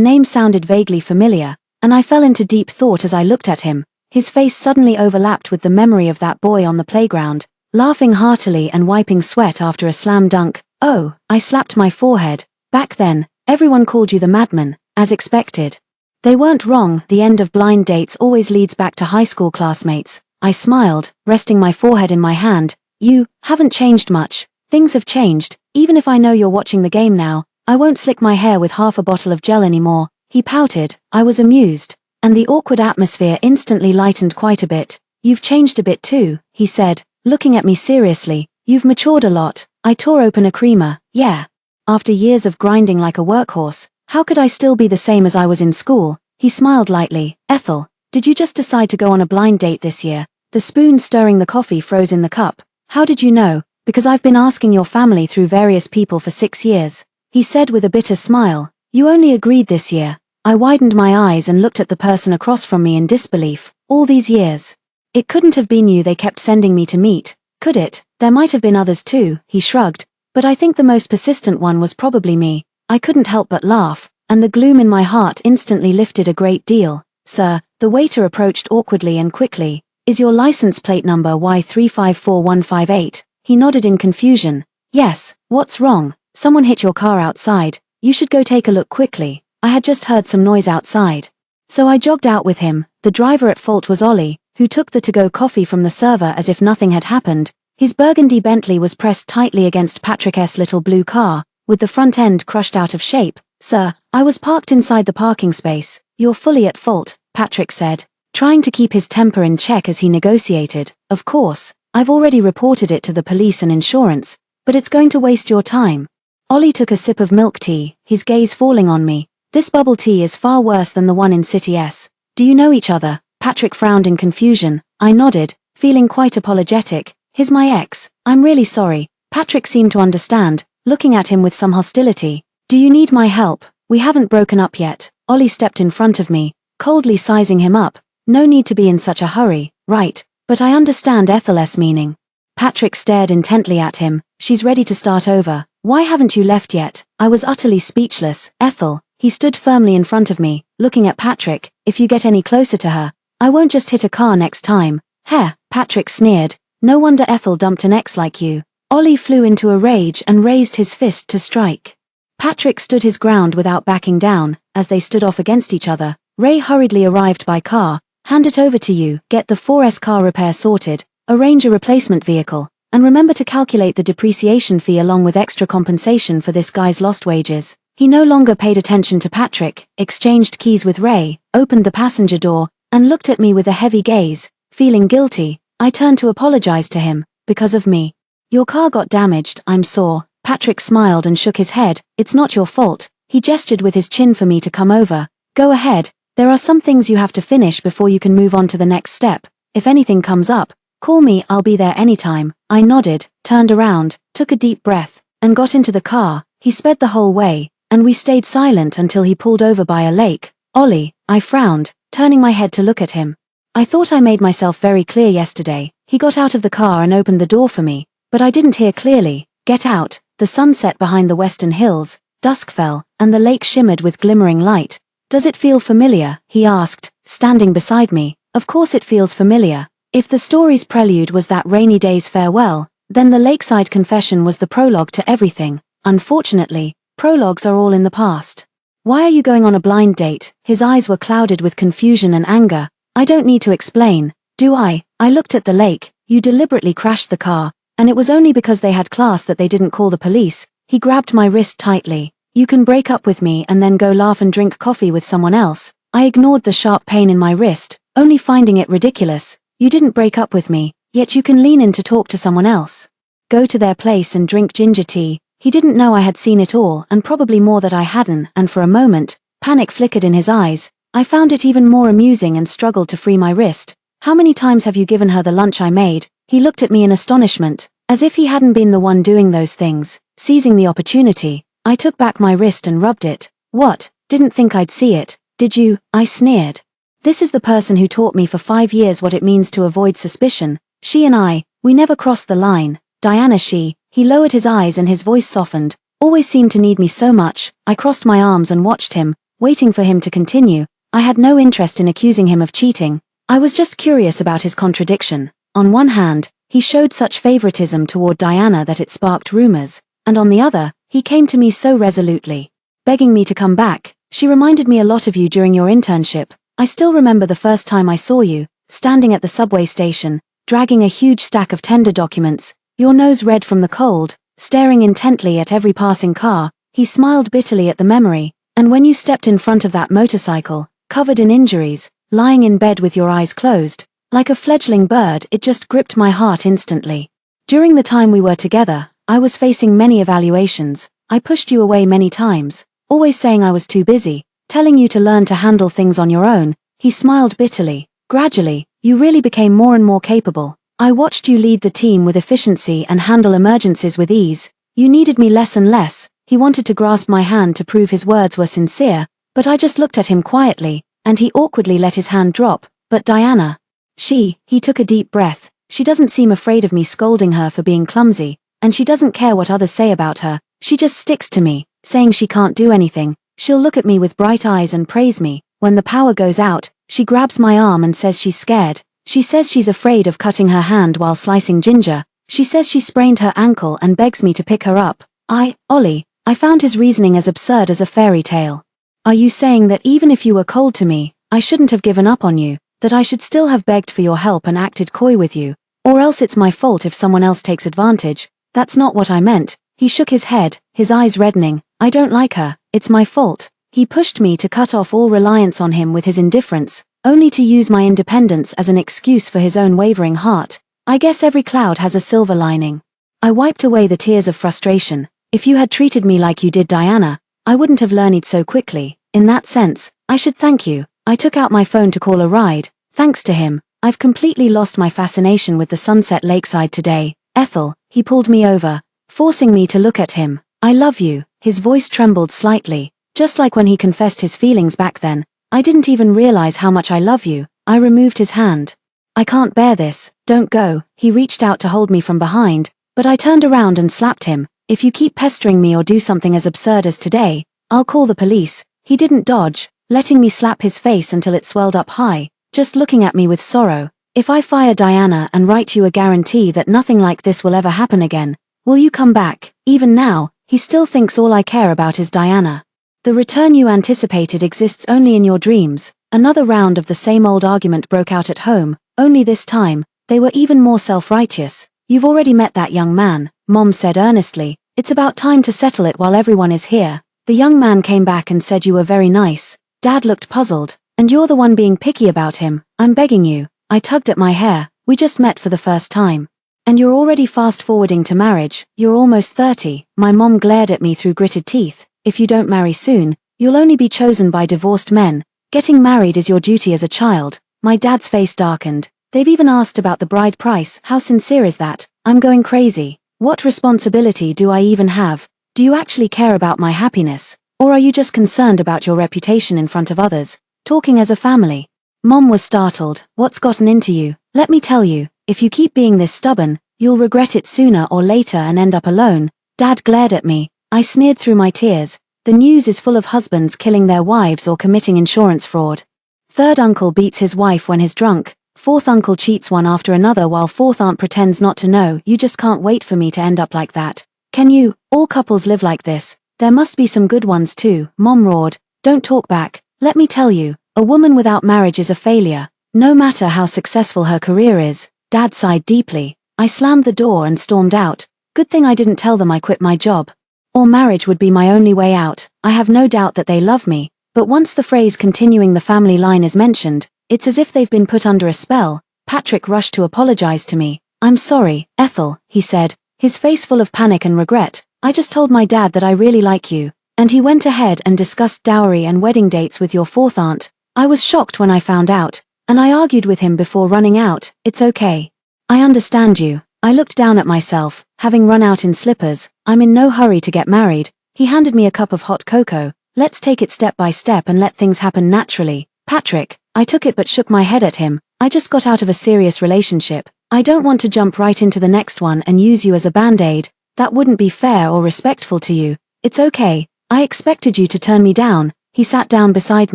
name sounded vaguely familiar, and I fell into deep thought as I looked at him. His face suddenly overlapped with the memory of that boy on the playground, laughing heartily and wiping sweat after a slam dunk. Oh, I slapped my forehead. Back then, everyone called you the madman, as expected. They weren't wrong. The end of blind dates always leads back to high school classmates. I smiled, resting my forehead in my hand. You haven't changed much. Things have changed. Even if I know you're watching the game now, I won't slick my hair with half a bottle of gel anymore. He pouted. I was amused, and the awkward atmosphere instantly lightened quite a bit. You've changed a bit too, he said, looking at me seriously. You've matured a lot. I tore open a creamer. Yeah. After years of grinding like a workhorse, how could I still be the same as I was in school? He smiled lightly. Ethel, did you just decide to go on a blind date this year? The spoon stirring the coffee froze in the cup. How did you know? Because I've been asking your family through various people for 6 years. He said with a bitter smile. You only agreed this year. I widened my eyes and looked at the person across from me in disbelief. All these years. It couldn't have been you they kept sending me to meet, could it? There might have been others too, he shrugged. But I think the most persistent one was probably me. I couldn't help but laugh, and the gloom in my heart instantly lifted a great deal. Sir, the waiter approached awkwardly and quickly. Is your license plate number Y354158? He nodded in confusion. Yes, what's wrong? Someone hit your car outside. You should go take a look quickly. I had just heard some noise outside. So I jogged out with him. The driver at fault was Ollie, who took the to-go coffee from the server as if nothing had happened. His burgundy Bentley was pressed tightly against Patrick's little blue car, with the front end crushed out of shape. Sir, I was parked inside the parking space. You're fully at fault, Patrick said, trying to keep his temper in check as he negotiated. Of course, I've already reported it to the police and insurance, but it's going to waste your time. Ollie took a sip of milk tea, his gaze falling on me. This bubble tea is far worse than the one in City S. Do you know each other? Patrick frowned in confusion. I nodded, feeling quite apologetic. He's my ex. I'm really sorry. Patrick seemed to understand, looking at him with some hostility. Do you need my help? We haven't broken up yet. Ollie stepped in front of me, coldly sizing him up. No need to be in such a hurry, right? But I understand Ethel's meaning. Patrick stared intently at him. She's ready to start over. Why haven't you left yet? I was utterly speechless. Ethel. He stood firmly in front of me, looking at Patrick. If you get any closer to her, I won't just hit a car next time. Heh, Patrick sneered. No wonder Ethel dumped an ex like you. Ollie flew into a rage and raised his fist to strike. Patrick stood his ground without backing down. As they stood off against each other, Ray hurriedly arrived by car. Hand it over to you, get the 4S car repair sorted, arrange a replacement vehicle, and remember to calculate the depreciation fee along with extra compensation for this guy's lost wages. He no longer paid attention to Patrick, exchanged keys with Ray, opened the passenger door, and looked at me with a heavy gaze. Feeling guilty, I turned to apologize to him. Because of me. Your car got damaged, I'm sore. Patrick smiled and shook his head. It's not your fault. He gestured with his chin for me to come over. Go ahead. There are some things you have to finish before you can move on to the next step. If anything comes up, call me, I'll be there anytime. I nodded, turned around, took a deep breath, and got into the car. He sped the whole way, and we stayed silent until he pulled over by a lake. Ollie, I frowned, turning my head to look at him. I thought I made myself very clear yesterday. He got out of the car and opened the door for me, but I didn't hear clearly. Get out. The sun set behind the western hills, dusk fell, and the lake shimmered with glimmering light. Does it feel familiar? He asked, standing beside me. Of course it feels familiar. If the story's prelude was that rainy day's farewell, then the lakeside confession was the prologue to everything. Unfortunately, prologues are all in the past. Why are you going on a blind date? His eyes were clouded with confusion and anger. I don't need to explain, do I? I looked at the lake. You deliberately crashed the car, and it was only because they had class that they didn't call the police. He grabbed my wrist tightly. You can break up with me and then go laugh and drink coffee with someone else. I ignored the sharp pain in my wrist, only finding it ridiculous. You didn't break up with me, yet you can lean in to talk to someone else. Go to their place and drink ginger tea. He didn't know I had seen it all and probably more that I hadn't, and for a moment, panic flickered in his eyes. I found it even more amusing and struggled to free my wrist. How many times have you given her the lunch I made? He looked at me in astonishment, as if he hadn't been the one doing those things. Seizing the opportunity, I took back my wrist and rubbed it. What? Didn't think I'd see it, did you? I sneered. This is the person who taught me for 5 years what it means to avoid suspicion. She and we never crossed the line. Diana, he lowered his eyes and his voice softened, always seemed to need me so much. I crossed my arms and watched him, waiting for him to continue. I had no interest in accusing him of cheating. I was just curious about his contradiction. On one hand, he showed such favoritism toward Diana that it sparked rumors, and on the other, he came to me so resolutely, begging me to come back. She reminded me a lot of you during your internship. I still remember the first time I saw you, standing at the subway station, dragging a huge stack of tender documents, your nose red from the cold, staring intently at every passing car. He smiled bitterly at the memory, and when you stepped in front of that motorcycle, covered in injuries, lying in bed with your eyes closed, like a fledgling bird, it just gripped my heart instantly. During the time we were together, I was facing many evaluations. I pushed you away many times, always saying I was too busy, telling you to learn to handle things on your own. He smiled bitterly. Gradually, you really became more and more capable. I watched you lead the team with efficiency and handle emergencies with ease. You needed me less and less. He wanted to grasp my hand to prove his words were sincere, but I just looked at him quietly, and he awkwardly let his hand drop. But Diana, he took a deep breath. She doesn't seem afraid of me scolding her for being clumsy, and she doesn't care what others say about her. She just sticks to me, saying she can't do anything. She'll look at me with bright eyes and praise me. When the power goes out, she grabs my arm and says she's scared. She says she's afraid of cutting her hand while slicing ginger. She says she sprained her ankle and begs me to pick her up. Ollie, I found his reasoning as absurd as a fairy tale. Are you saying that even if you were cold to me, I shouldn't have given up on you, that I should still have begged for your help and acted coy with you, or else it's my fault if someone else takes advantage? That's not what I meant. He shook his head, his eyes reddening. I don't like her, it's my fault. He pushed me to cut off all reliance on him with his indifference, only to use my independence as an excuse for his own wavering heart. I guess every cloud has a silver lining. I wiped away the tears of frustration. If you had treated me like you did Diana, I wouldn't have learned so quickly. In that sense, I should thank you. I took out my phone to call a ride. Thanks to him, I've completely lost my fascination with the sunset lakeside today. Ethel, he pulled me over, forcing me to look at him. I love you. His voice trembled slightly, just like when he confessed his feelings back then. I didn't even realize how much I love you. I removed his hand. I can't bear this. Don't go. He reached out to hold me from behind, but I turned around and slapped him. If you keep pestering me or do something as absurd as today, I'll call the police. He didn't dodge, letting me slap his face until it swelled up high, just looking at me with sorrow. If I fire Diana and write you a guarantee that nothing like this will ever happen again, Will you come back? Even now, he still thinks all I care about is Diana. The return you anticipated exists only in your dreams. Another round of the same old argument broke out at home, only this time, they were even more self-righteous. You've already met that young man, Mom said earnestly. It's about time to settle it while everyone is here. The young man came back and said you were very nice. Dad looked puzzled. And you're the one being picky about him. I'm begging you. I tugged at my hair. We just met for the first time. And you're already fast-forwarding to marriage. You're almost 30. My mom glared at me through gritted teeth. If you don't marry soon, you'll only be chosen by divorced men. Getting married is your duty as a child. My dad's face darkened. They've even asked about the bride price. How sincere is that? I'm going crazy. What responsibility do I even have? Do you actually care about my happiness? Or are you just concerned about your reputation in front of others? Talking as a family. Mom was startled. What's gotten into you? Let me tell you, if you keep being this stubborn, you'll regret it sooner or later and end up alone. Dad glared at me. I sneered through my tears. The news is full of husbands killing their wives or committing insurance fraud. Third uncle beats his wife when he's drunk. Fourth uncle cheats one after another while fourth aunt pretends not to know. You just can't wait for me to end up like that. Can you? All couples live like this. There must be some good ones too. Mom roared. Don't talk back. Let me tell you, a woman without marriage is a failure. No matter how successful her career is. Dad sighed deeply. I slammed the door and stormed out. Good thing I didn't tell them I quit my job. Or marriage would be my only way out. I have no doubt that they love me, but once the phrase continuing the family line is mentioned, it's as if they've been put under a spell. Patrick rushed to apologize to me. I'm sorry, Ethel, he said, his face full of panic and regret. I just told my dad that I really like you. And he went ahead and discussed dowry and wedding dates with your fourth aunt. I was shocked when I found out, and I argued with him before running out. It's okay. I understand you. I looked down at myself, having run out in slippers. I'm in no hurry to get married. He handed me a cup of hot cocoa. Let's take it step by step and let things happen naturally. Patrick, I took it but shook my head at him. I just got out of a serious relationship. I don't want to jump right into the next one and use you as a band-aid. That wouldn't be fair or respectful to you. It's okay. I expected you to turn me down. He sat down beside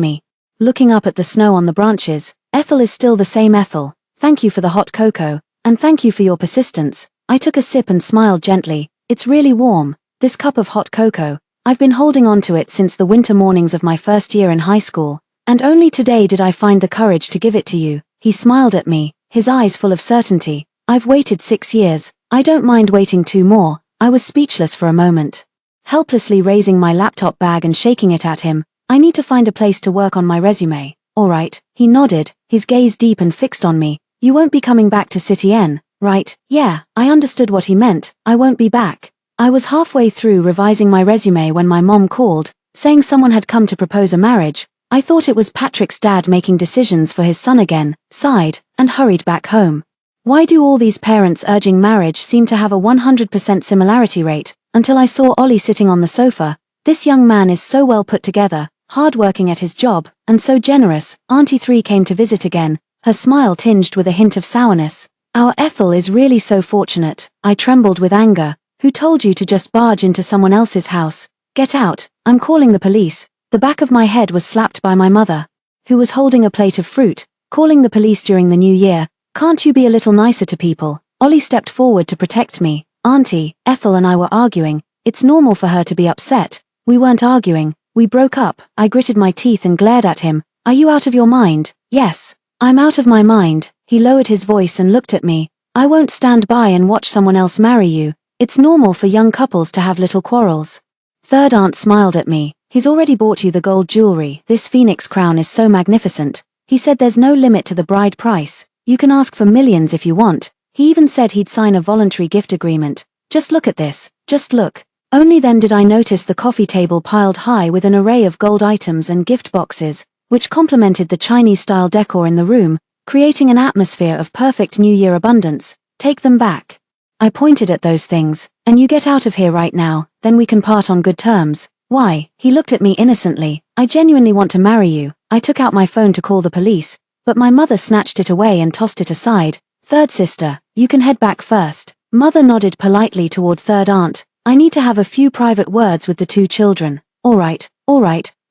me, looking up at the snow on the branches. Ethel is still the same Ethel. Thank you for the hot cocoa, and thank you for your persistence. I took a sip and smiled gently. It's really warm, this cup of hot cocoa. I've been holding on to it since the winter mornings of my first year in high school, and only today did I find the courage to give it to you. He smiled at me, his eyes full of certainty. I've waited 6 years. I don't mind waiting 2 more. I was speechless for a moment, helplessly raising my laptop bag and shaking it at him. I need to find a place to work on my resume. All right, he nodded, his gaze deep and fixed on me. You won't be coming back to City N, right? Yeah, I understood what he meant. I won't be back. I was halfway through revising my resume when my mom called, saying someone had come to propose a marriage. I thought it was Patrick's dad making decisions for his son again, sighed, and hurried back home. Why do all these parents urging marriage seem to have a 100% similarity rate? Until I saw Ollie sitting on the sofa. This young man is so well put together, hard-working at his job, and so generous. Auntie 3 came to visit again, her smile tinged with a hint of sourness. Our Ethel is really so fortunate. I trembled with anger. Who told you to just barge into someone else's house? Get out, I'm calling the police. The back of my head was slapped by my mother, who was holding a plate of fruit. Calling the police during the new year. Can't you be a little nicer to people? Ollie stepped forward to protect me. Auntie, Ethel and I were arguing. It's normal for her to be upset. We weren't arguing. We broke up. I gritted my teeth and glared at him. Are you out of your mind? Yes. I'm out of my mind. He lowered his voice and looked at me. I won't stand by and watch someone else marry you. It's normal for young couples to have little quarrels. Third aunt smiled at me. He's already bought you the gold jewelry. This phoenix crown is so magnificent. He said there's no limit to the bride price. You can ask for millions if you want. He even said he'd sign a voluntary gift agreement. Just look at this. Just look. Only then did I notice the coffee table piled high with an array of gold items and gift boxes, which complemented the Chinese-style decor in the room, creating an atmosphere of perfect New Year abundance. Take them back. I pointed at those things. And you get out of here right now, then we can part on good terms. Why? He looked at me innocently. I genuinely want to marry you. I took out my phone to call the police, but my mother snatched it away and tossed it aside. Third sister, you can head back first. Mother nodded politely toward third aunt. I need to have a few private words with the 2 children. All right.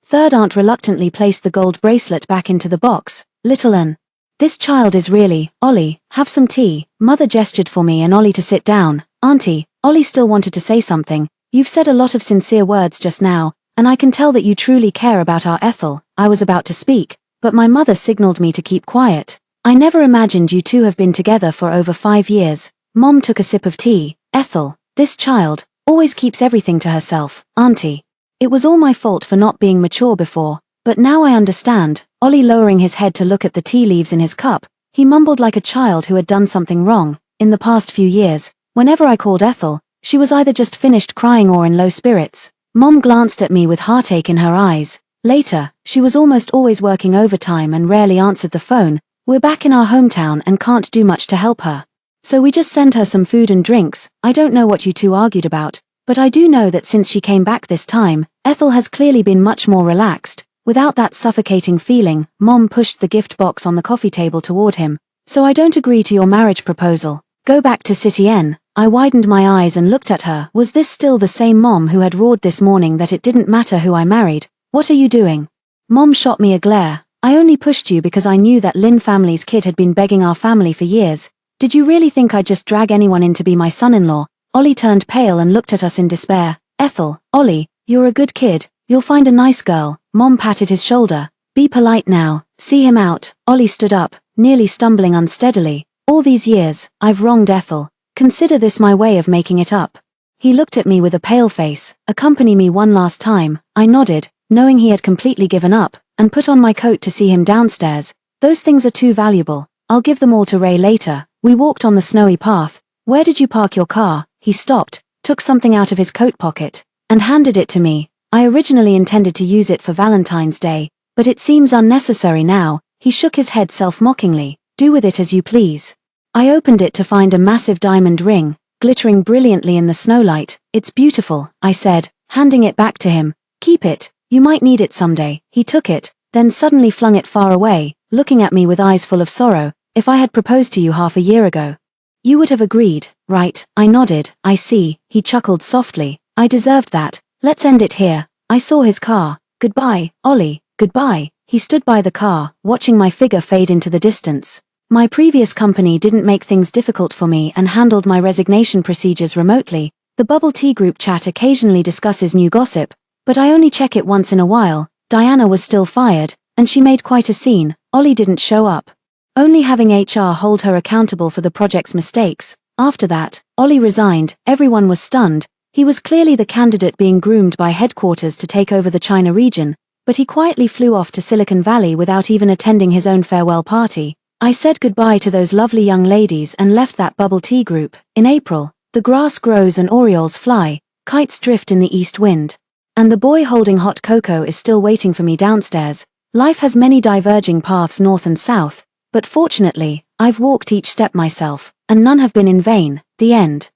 Third aunt reluctantly placed the gold bracelet back into the box. Little Ann. This child is really, Ollie, have some tea. Mother gestured for me and Ollie to sit down. Auntie, Ollie still wanted to say something. You've said a lot of sincere words just now, and I can tell that you truly care about our Ethel. I was about to speak, but my mother signaled me to keep quiet. I never imagined you two have been together for over 5 years. Mom took a sip of tea. Ethel, this child, always keeps everything to herself, auntie. It was all my fault for not being mature before, but now I understand. Ollie lowering his head to look at the tea leaves in his cup, he mumbled like a child who had done something wrong. In the past few years, whenever I called Ethel, she was either just finished crying or in low spirits. Mom glanced at me with heartache in her eyes. Later, she was almost always working overtime and rarely answered the phone. We're back in our hometown and can't do much to help her. So we just send her some food and drinks. I don't know what you two argued about, but I do know that since she came back this time, Ethel has clearly been much more relaxed. Without that suffocating feeling, Mom pushed the gift box on the coffee table toward him. So I don't agree to your marriage proposal. Go back to City N. I widened my eyes and looked at her. Was this still the same Mom who had roared this morning that it didn't matter who I married? What are you doing? Mom shot me a glare. I only pushed you because I knew that Lin family's kid had been begging our family for years. Did you really think I'd just drag anyone in to be my son-in-law? Ollie turned pale and looked at us in despair. Ethel, Ollie, you're a good kid. You'll find a nice girl. Mom patted his shoulder. Be polite now. See him out. Ollie stood up, nearly stumbling unsteadily. All these years, I've wronged Ethel. Consider this my way of making it up. He looked at me with a pale face. Accompany me one last time. I nodded, knowing he had completely given up, and put on my coat to see him downstairs. Those things are too valuable. I'll give them all to Ray later. We walked on the snowy path. Where did you park your car? He stopped, took something out of his coat pocket, and handed it to me. I originally intended to use it for Valentine's Day, but it seems unnecessary now. He shook his head self-mockingly. Do with it as you please. I opened it to find a massive diamond ring, glittering brilliantly in the snowlight. It's beautiful, I said, handing it back to him. Keep it. You might need it someday. He took it, then suddenly flung it far away, looking at me with eyes full of sorrow. If I had proposed to you half a year ago, you would have agreed, right? I nodded. I see. He chuckled softly. I deserved that. Let's end it here. I saw his car. Goodbye, Ollie. Goodbye. He stood by the car, watching my figure fade into the distance. My previous company didn't make things difficult for me and handled my resignation procedures remotely. The bubble tea group chat occasionally discusses new gossip, but I only check it once in a while. Diana was still fired, and she made quite a scene. Ollie didn't show up. Only having HR hold her accountable for the project's mistakes. After that, Ollie resigned. Everyone was stunned. He was clearly the candidate being groomed by headquarters to take over the China region, but he quietly flew off to Silicon Valley without even attending his own farewell party. I said goodbye to those lovely young ladies and left that bubble tea group. In April, the grass grows and orioles fly, kites drift in the east wind. And the boy holding hot cocoa is still waiting for me downstairs. Life has many diverging paths north and south, but fortunately, I've walked each step myself, and none have been in vain. The end.